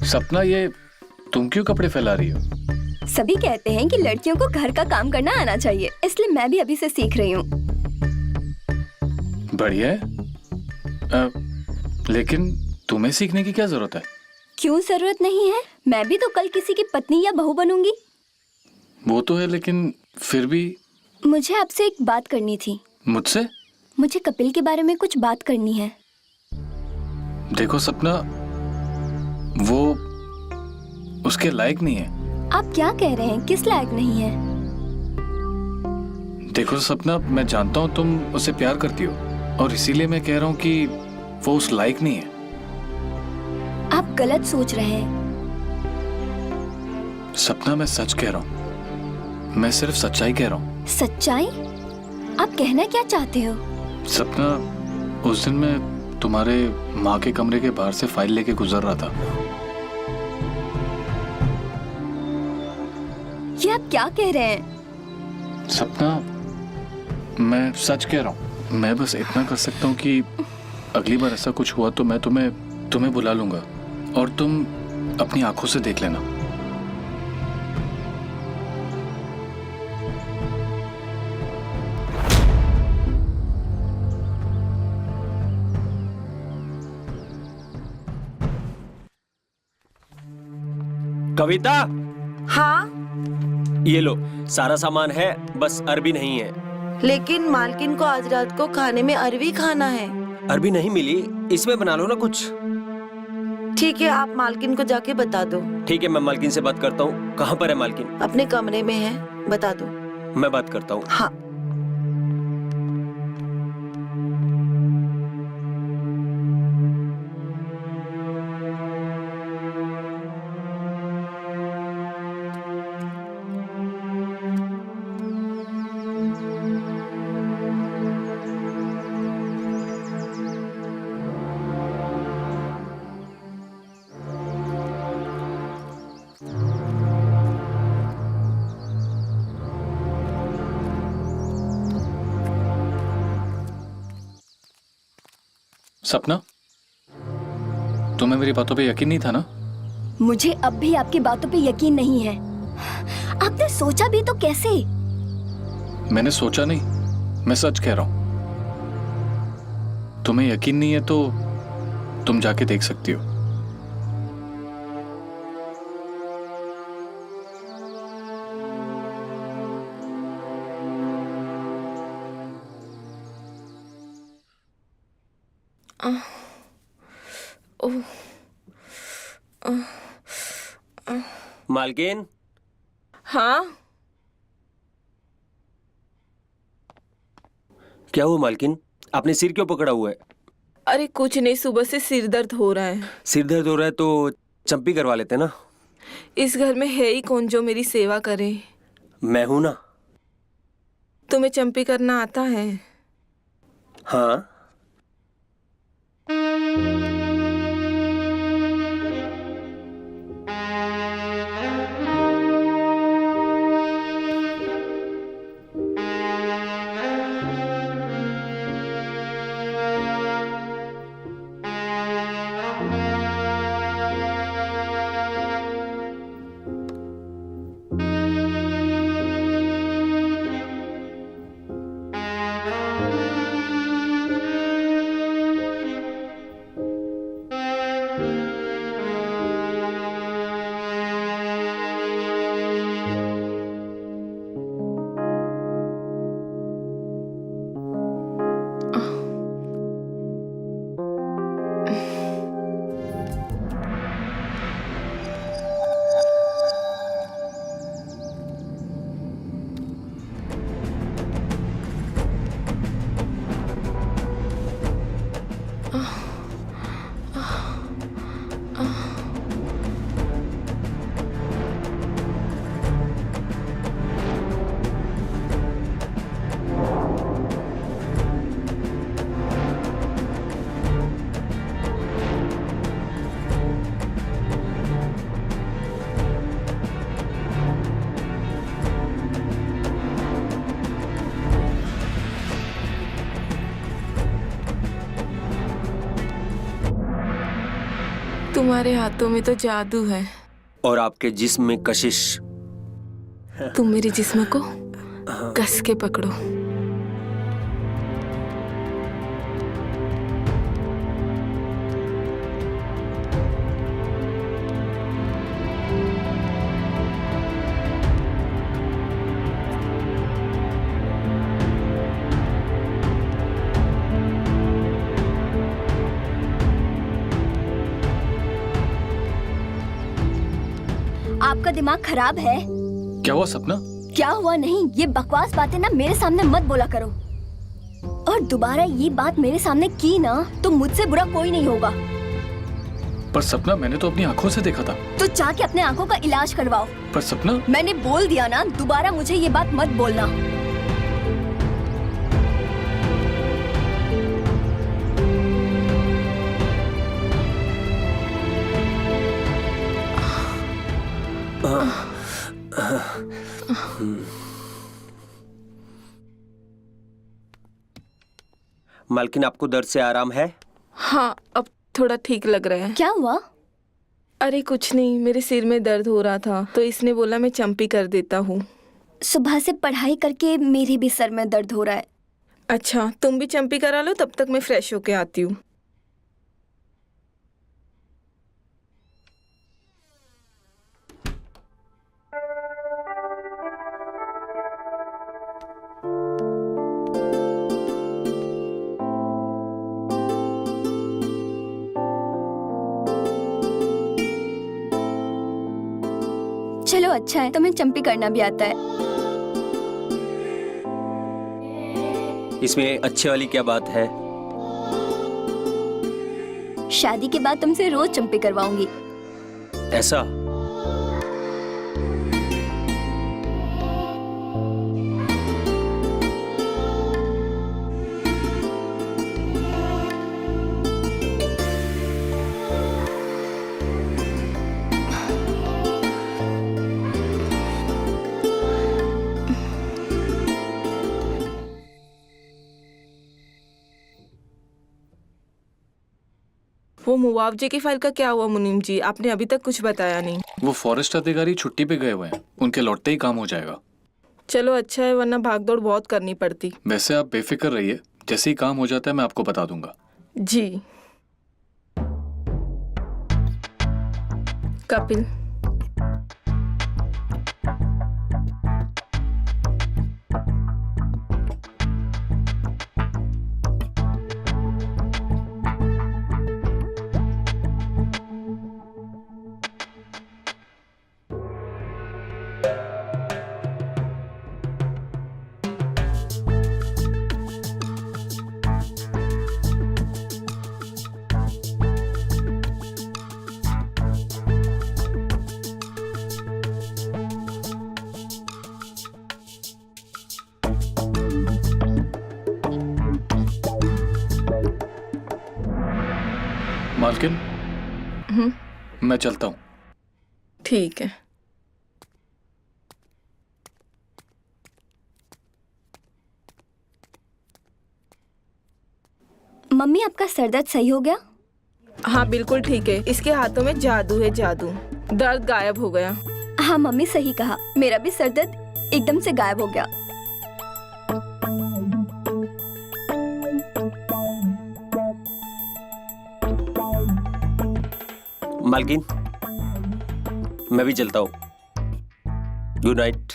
सपना, ये तुम क्यों कपड़े फैला रही हो? सभी कहते हैं कि लड़कियों को घर का काम करना आना चाहिए, इसलिए मैं भी अभी से सीख रही हूँ। बढ़िया है। लेकिन तुम्हें सीखने की क्या जरूरत है? क्यों जरूरत नहीं है? मैं भी तो कल किसी की पत्नी या बहू बनूंगी। वो तो है, लेकिन फिर भी। मुझे आपसे एक बात करनी थी। मुझसे? मुझे कपिल के बारे में कुछ बात करनी है। देखो सपना, वो उसके लायक नहीं है। आप क्या कह रहे हैं? किस लायक नहीं है? देखो सपना, मैं जानता हूँ तुम उसे प्यार करती हो, और इसीलिए मैं कह रहा हूँ कि वो उस लायक नहीं है। आप गलत सोच रहे हैं। सपना, मैं सच कह रहा हूँ। मैं सिर्फ सच्चाई कह रहा हूँ। सच्चाई? आप कहना क्या चाहते हो? सपना, उस दिन मैं तुम्हारे माँ के कमरे के बाहर से फाइल लेके गुजर रहा था। ये आप क्या कह रहे हैं? सपना, मैं सच कह रहा हूँ। मैं बस इतना कर सकता हूँ कि अगली बार ऐसा कुछ हुआ तो मैं तुम्हें बुला लूंगा, और तुम अपनी आंखों से देख लेना। कविता, हाँ, ये लो, सारा सामान है, बस अरबी नहीं है। लेकिन मालकिन को आज रात को खाने में अरवी खाना है। अरबी नहीं मिली, इसमें बना लो ना कुछ। ठीक है, आप मालकिन को जाके बता दो। ठीक है, मैं मालकिन से बात करता हूँ। कहाँ पर है मालकिन? अपने कमरे में है, बता दो। मैं बात करता हूँ। हाँ। सपना, तुम्हें मेरी बातों पे यकीन नहीं था ना? मुझे अब भी आपकी बातों पे यकीन नहीं है। आपने सोचा भी तो कैसे? मैंने सोचा नहीं, मैं सच कह रहा हूं। तुम्हें यकीन नहीं है तो तुम जाके देख सकती हो। मालकिन, हाँ, क्या हुआ मालकिन? आपने सिर क्यों पकड़ा हुआ है? अरे कुछ नहीं, सुबह से सिर दर्द हो रहा है। सिर दर्द हो रहा है तो चंपी करवा लेते ना। इस घर में है ही कौन जो मेरी सेवा करे? मैं हूं ना। तुम्हें चंपी करना आता है? हाँ। तुम्हारे हाथों में तो जादू है। और आपके जिस्म में कशिश। तुम मेरे जिस्म को कस के पकड़ो। आपका दिमाग खराब है? क्या हुआ सपना? क्या हुआ नहीं, ये बकवास बातें ना मेरे सामने मत बोला करो। और दोबारा ये बात मेरे सामने की ना तो मुझसे बुरा कोई नहीं होगा। पर सपना, मैंने तो अपनी आंखों से देखा था। तो जाके अपने आंखों का इलाज करवाओ। पर सपना, मैंने बोल दिया ना, दोबारा मुझे ये बात मत बोलना। मालकिन, आपको दर्द से आराम है? हाँ, अब थोड़ा ठीक लग रहा है। क्या हुआ? अरे कुछ नहीं, मेरे सिर में दर्द हो रहा था तो इसने बोला मैं चंपी कर देता हूँ। सुबह से पढ़ाई करके मेरे भी सर में दर्द हो रहा है। अच्छा, तुम भी चंपी करा लो, तब तक मैं फ्रेश होके आती हूँ। चलो अच्छा है, तुम्हें चंपी करना भी आता है। इसमें अच्छे वाली क्या बात है? शादी के बाद तुमसे रोज चंपी करवाऊंगी। ऐसा? वो मुआवजे की फाइल का क्या हुआ मुनीम जी? आपने अभी तक कुछ बताया नहीं। वो फॉरेस्ट अधिकारी छुट्टी पे गए हुए हैं, उनके लौटते ही काम हो जाएगा। चलो अच्छा है, वरना भागदौड़ बहुत करनी पड़ती। वैसे आप बेफिक्र रहिए, जैसे ही काम हो जाता है मैं आपको बता दूंगा। जी। कपिल, मालकिन, मैं चलता हूँ। ठीक है। मम्मी, आपका सर दर्द सही हो गया? हाँ बिल्कुल ठीक है, इसके हाथों में जादू है, जादू। दर्द गायब हो गया। हाँ मम्मी, सही कहा, मेरा भी सर दर्द एकदम से गायब हो गया। मालकिन, मैं भी चलता हूँ। Good night.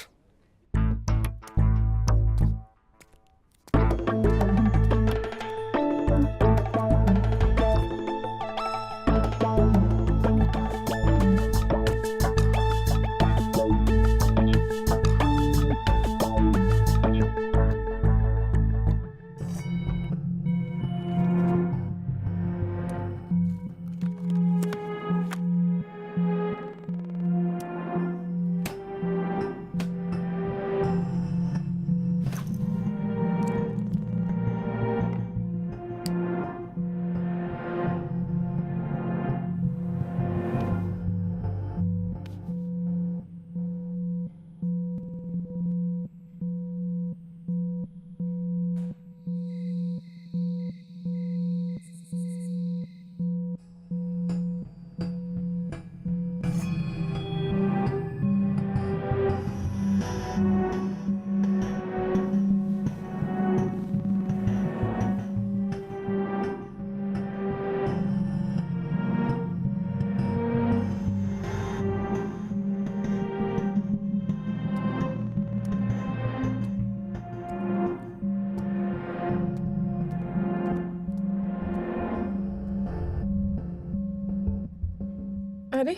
अरे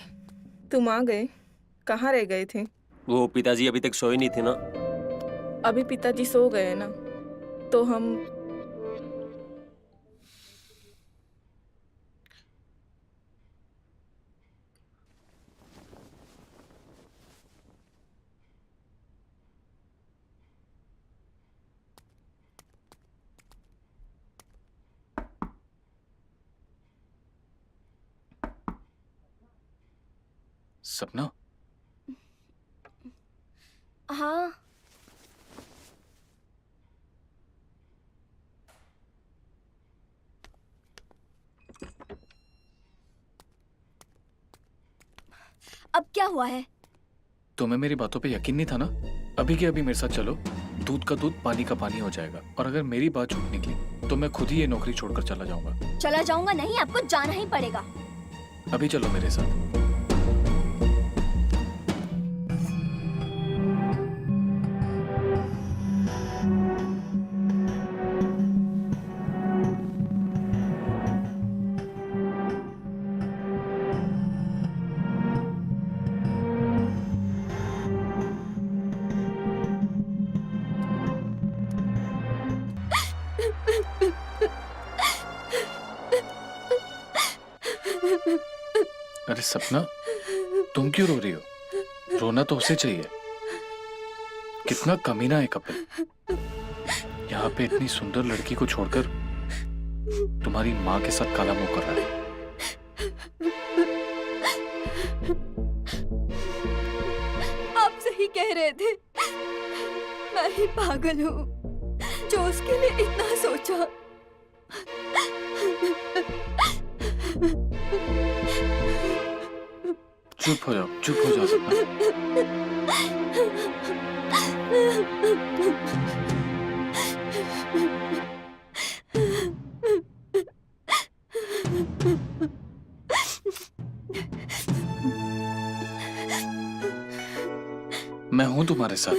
तुम आ गए, कहाँ रह गए थे? वो पिताजी अभी तक सोए नहीं थे ना। अभी पिताजी सो गए ना, तो हम सपना, हाँ अब क्या हुआ है? तुम्हें मेरी बातों पे यकीन नहीं था ना? अभी के अभी मेरे साथ चलो, दूध का दूध पानी का पानी हो जाएगा। और अगर मेरी बात झूठ निकली तो मैं खुद ही ये नौकरी छोड़कर चला जाऊंगा। चला जाऊंगा नहीं, आपको जाना ही पड़ेगा। अभी चलो मेरे साथ। अरे सपना, तुम क्यों रो रही हो? रोना तो उसे चाहिए। कितना कमीना है कपिल, यहाँ पे इतनी सुंदर लड़की को छोड़कर तुम्हारी माँ के साथ काला मुंह कर रहा है। आप सही कह रहे थे, मैं ही पागल हूँ जो उसके लिए इतना सोचा। चुप हो जाओ सपना। मैं हूं तुम्हारे साथ,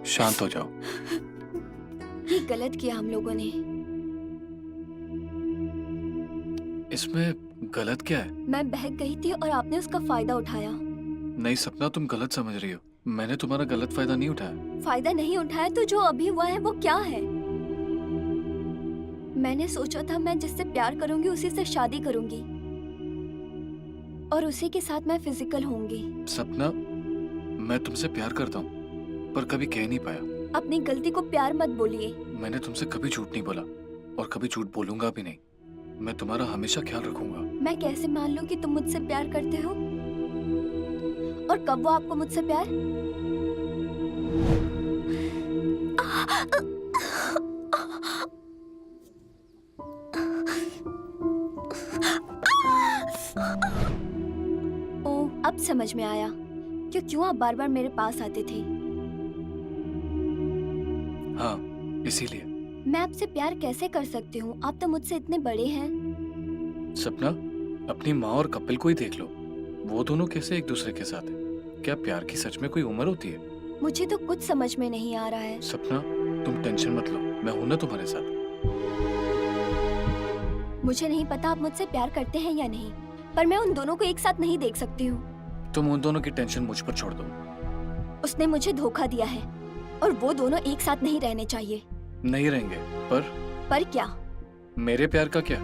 शांत हो जाओ। ये गलत किया हम लोगों ने। इसमें गलत क्या है? मैं बहक गई थी और आपने उसका फायदा उठाया। नहीं सपना, तुम गलत समझ रही हो। मैंने तुम्हारा गलत फायदा नहीं उठाया। फायदा नहीं उठाया तो जो अभी हुआ है वो क्या है? मैंने सोचा था मैं जिससे प्यार करूंगी उसी से शादी करूंगी और उसी के साथ मैं फिजिकल होंगी। सपना, मैं तुमसे प्यार करता हूँ पर कभी कह नहीं पाया। अपनी गलती को प्यार मत बोलिए। मैंने तुमसे कभी झूठ नहीं बोला और कभी झूठ बोलूंगा भी नहीं। मैं तुम्हारा हमेशा ख्याल रखूंगा। मैं कैसे मान लूं कि तुम मुझसे प्यार करते हो? और कब वो आपको मुझसे प्यार? ओ, अब समझ में आया कि क्यों आप बार बार मेरे पास आते थे। हाँ, इसीलिए। मैं आपसे प्यार कैसे कर सकती हूँ? आप तो मुझसे इतने बड़े हैं। सपना, अपनी माँ और कपिल को ही देख लो। वो दोनों कैसे एक दूसरे के साथ हैं? क्या प्यार की सच में कोई उम्र होती है? मुझे तो कुछ समझ में नहीं आ रहा है। सपना, तुम टेंशन मत लो, मैं हूं ना तुम्हारे साथ। मुझे नहीं पता आप मुझसे प्यार करते हैं या नहीं, पर मैं उन दोनों को एक साथ नहीं देख सकती हूँ। तुम उन दोनों की टेंशन मुझ पर छोड़ दो। उसने मुझे धोखा दिया है और वो दोनों एक साथ नहीं रहने चाहिए। नहीं रहेंगे, पर क्या? मेरे प्यार का क्या?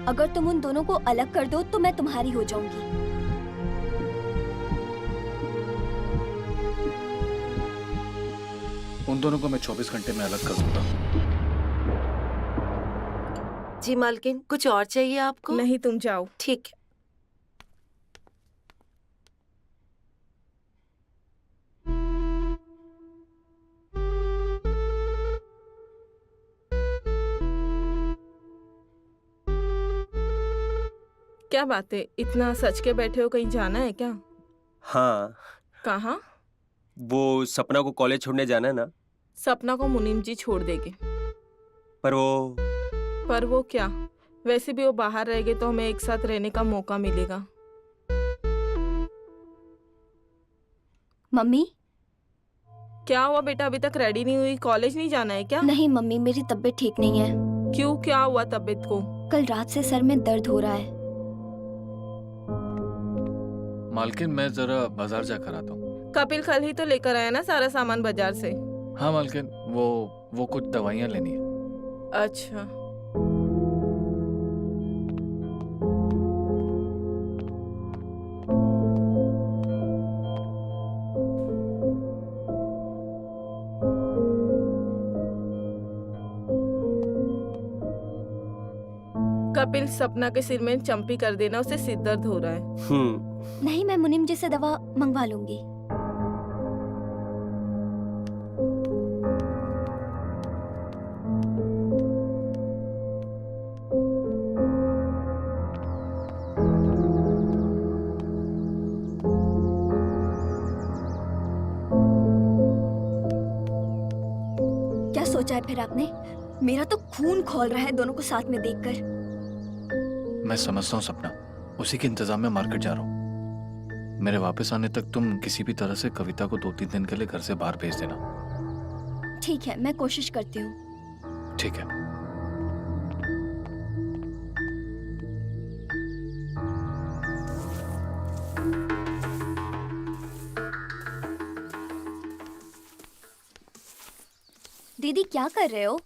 अगर तुम उन दोनों को अलग कर दो तो मैं तुम्हारी हो जाऊंगी। उन दोनों को मैं 24 घंटे में अलग कर दूंगा। जी मालकिन, कुछ और चाहिए आपको? नहीं, तुम जाओ। ठीक है। क्या बात है, इतना सच के बैठे हो? कहीं जाना है क्या? हाँ, कहाँ? वो सपना को कॉलेज छोड़ने जाना है ना। सपना को मुनीम जी छोड़ देंगे। पर वो क्या? वैसे भी वो बाहर रहेंगे तो हमें एक साथ रहने का मौका मिलेगा। मम्मी? क्या हुआ बेटा, अभी तक रेडी नहीं हुई? कॉलेज नहीं जाना है क्या? नहीं मम्मी, मेरी तबीयत ठीक नहीं है। क्यों, क्या हुआ तबीयत को? कल रात से सर में दर्द हो रहा है। मालकिन मैं जरा बाजार जाकर आता हूँ। कपिल कल ही तो लेकर आया ना सारा सामान बाजार से। हाँ मालकिन, वो कुछ दवाइयाँ लेनी है। अच्छा। कपिल, सपना के सिर में चंपी कर देना, उसे सिर दर्द हो रहा है। नहीं, मैं मुनीम जी से दवा मंगवा लूंगी। क्या सोचा है फिर आपने? मेरा तो खून खौल रहा है दोनों को साथ में देखकर। मैं समझता हूँ सपना, उसी के इंतजाम में मार्केट जा रहा हूँ। मेरे वापस आने तक तुम किसी भी तरह से कविता को 2-3 दिन के लिए घर से बाहर भेज देना। ठीक है, मैं कोशिश करती हूँ। ठीक है। दीदी क्या कर रहे हो?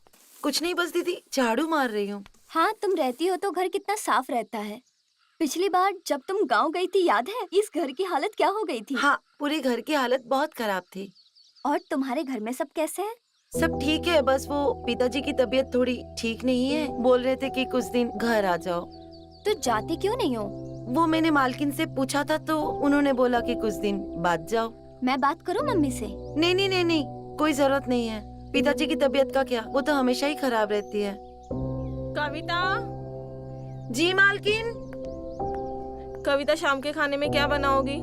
कुछ नहीं, बस दीदी झाड़ू मार रही हूँ। हाँ, तुम रहती हो तो घर कितना साफ रहता है। पिछली बार जब तुम गांव गई थी याद है? इस घर की हालत क्या हो गई थी? हाँ, पूरे घर की हालत बहुत खराब थी। और तुम्हारे घर में सब कैसे हैं? सब ठीक है, बस वो पिताजी की तबीयत थोड़ी ठीक नहीं है। बोल रहे थे कि कुछ दिन घर आ जाओ। तो जाती क्यों नहीं हो? वो मैंने मालकिन से पूछा था तो उन्होंने बोला कि कुछ दिन बाद जाओ। मैं बात करूं मम्मी से? नहीं नहीं नहीं नहीं, कोई जरूरत नहीं है। पिताजी की तबीयत का क्या, वो तो हमेशा ही खराब रहती है। कविता, जी मालकिन। कविता शाम के खाने में क्या बनाओगी?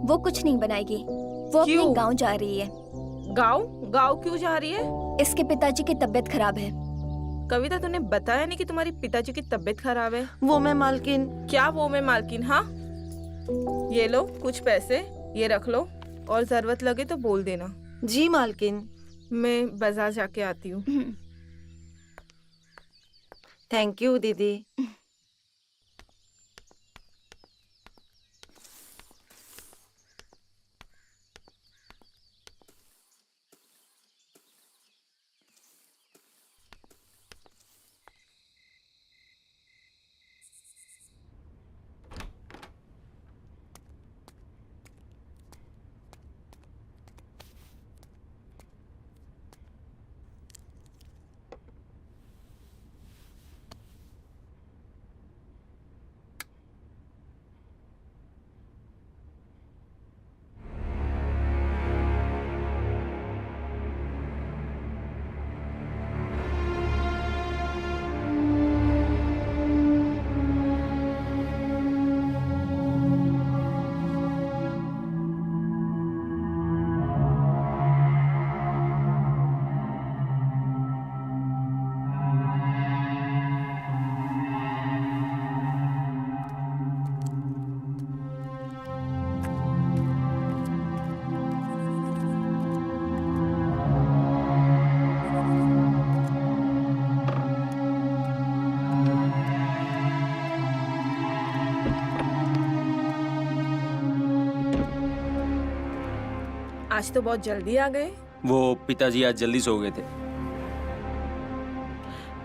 वो कुछ नहीं बनाएगी, वो अपने क्यों? गांव जा रही है। गाँव? गाँव क्यों जा रही है? इसके पिताजी की तबीयत खराब है। कविता, तूने बताया नहीं कि तुम्हारी पिताजी की तबीयत खराब है? वो मैं मालकिन। क्या वो मैं मालकिन? हाँ, ये लो कुछ पैसे, ये रख लो, और जरूरत लगे तो बोल देना। जी मालकिन। मैं बाजार जाके आती हूँ। थैंक यू दीदी। आज तो बहुत जल्दी आ गए। वो पिताजी आज जल्दी सो गए थे।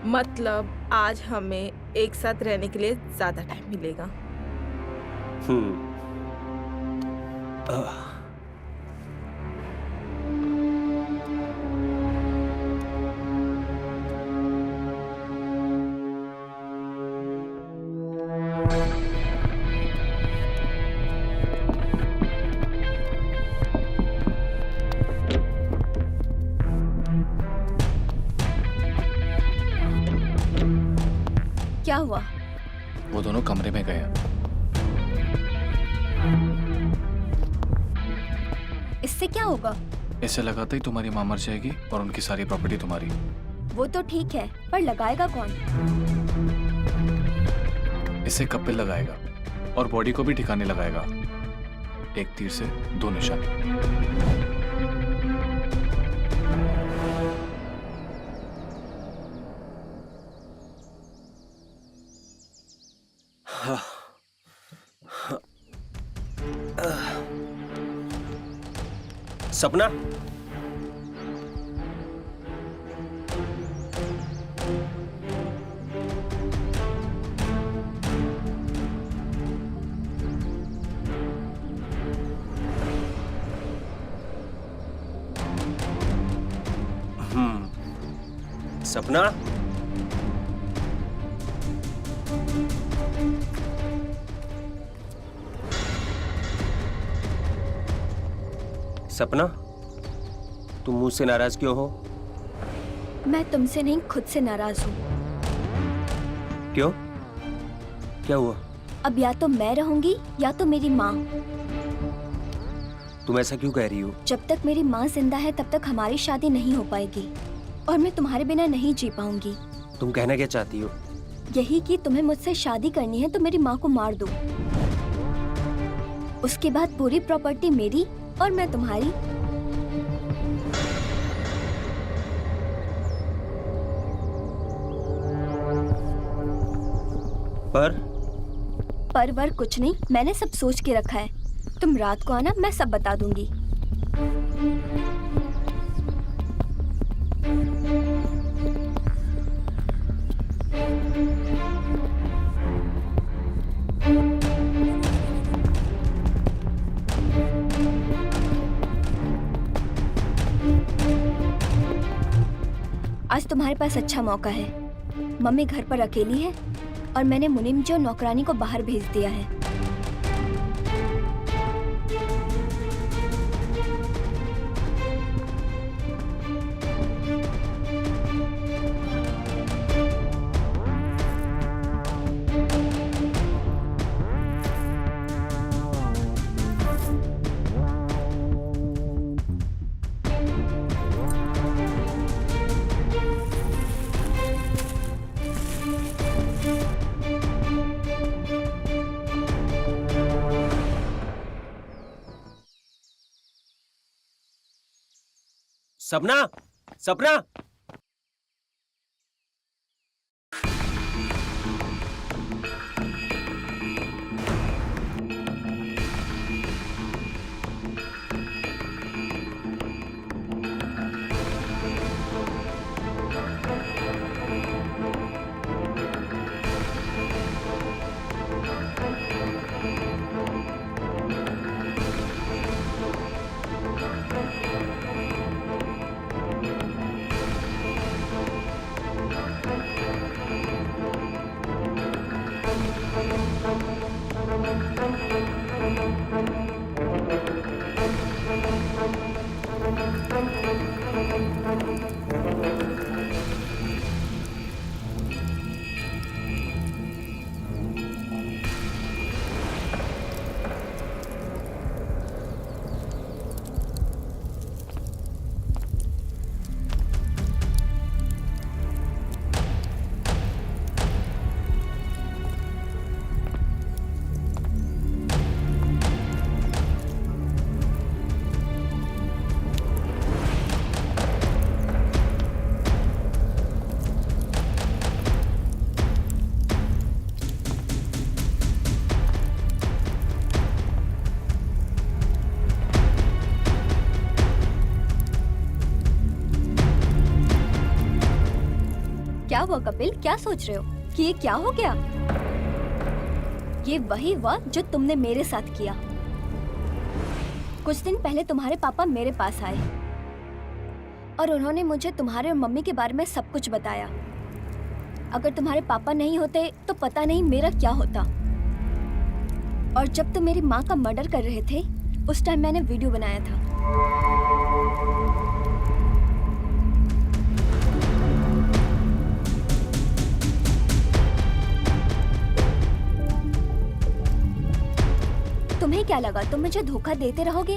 मतलब आज हमें एक साथ रहने के लिए ज्यादा टाइम मिलेगा। आह, क्या हुआ? वो दोनों कमरे में गए हैं। इससे क्या होगा? इसे लगाते ही तुम्हारी मां मर जाएगी और उनकी सारी प्रॉपर्टी तुम्हारी। वो तो ठीक है, पर लगाएगा कौन? इसे कपिल लगाएगा और बॉडी को भी ठिकाने लगाएगा। एक तीर से 2 निशाने। सपना, सपना, सपना, तुम मुझसे नाराज क्यों हो? मैं तुमसे नहीं, खुद से नाराज हूँ। क्यों? क्या हुआ? अब या तो मैं रहूंगी या तो मेरी माँ। तुम ऐसा क्यों कह रही हो? जब तक मेरी माँ जिंदा है तब तक हमारी शादी नहीं हो पाएगी और मैं तुम्हारे बिना नहीं जी पाऊंगी। तुम कहना क्या चाहती हो? यही कि तुम्हें मुझसे शादी करनी है तो मेरी माँ को मार दो। उसके बाद पूरी प्रॉपर्टी मेरी और मैं तुम्हारी। पर वर कुछ नहीं, मैंने सब सोच के रखा है। तुम रात को आना, मैं सब बता दूंगी। आज तुम्हारे पास अच्छा मौका है। मम्मी घर पर अकेली है और मैंने मुनीम जी और नौकरानी को बाहर भेज दिया है। सपना, सपना, क्या हुआ कपिल, क्या सोच रहे हो कि ये क्या हो गया? ये वही हुआ जो तुमने मेरे साथ किया। कुछ दिन पहले तुम्हारे पापा मेरे पास आए और उन्होंने मुझे तुम्हारे और मम्मी के बारे में सब कुछ बताया। अगर तुम्हारे पापा नहीं होते तो पता नहीं मेरा क्या होता। और जब तुम मेरी माँ का मर्डर कर रहे थे उस टाइम मैंने वीडियो बनाया था। तुम्हें क्या लगा तुम मुझे धोखा देते रहोगे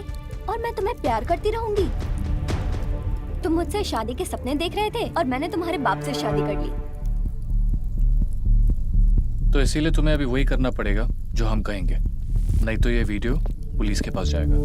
और मैं तुम्हें प्यार करती रहूंगी? तुम मुझसे शादी के सपने देख रहे थे और मैंने तुम्हारे बाप से शादी कर ली। तो इसीलिए तुम्हें अभी वही करना पड़ेगा जो हम कहेंगे, नहीं तो ये वीडियो पुलिस के पास जाएगा।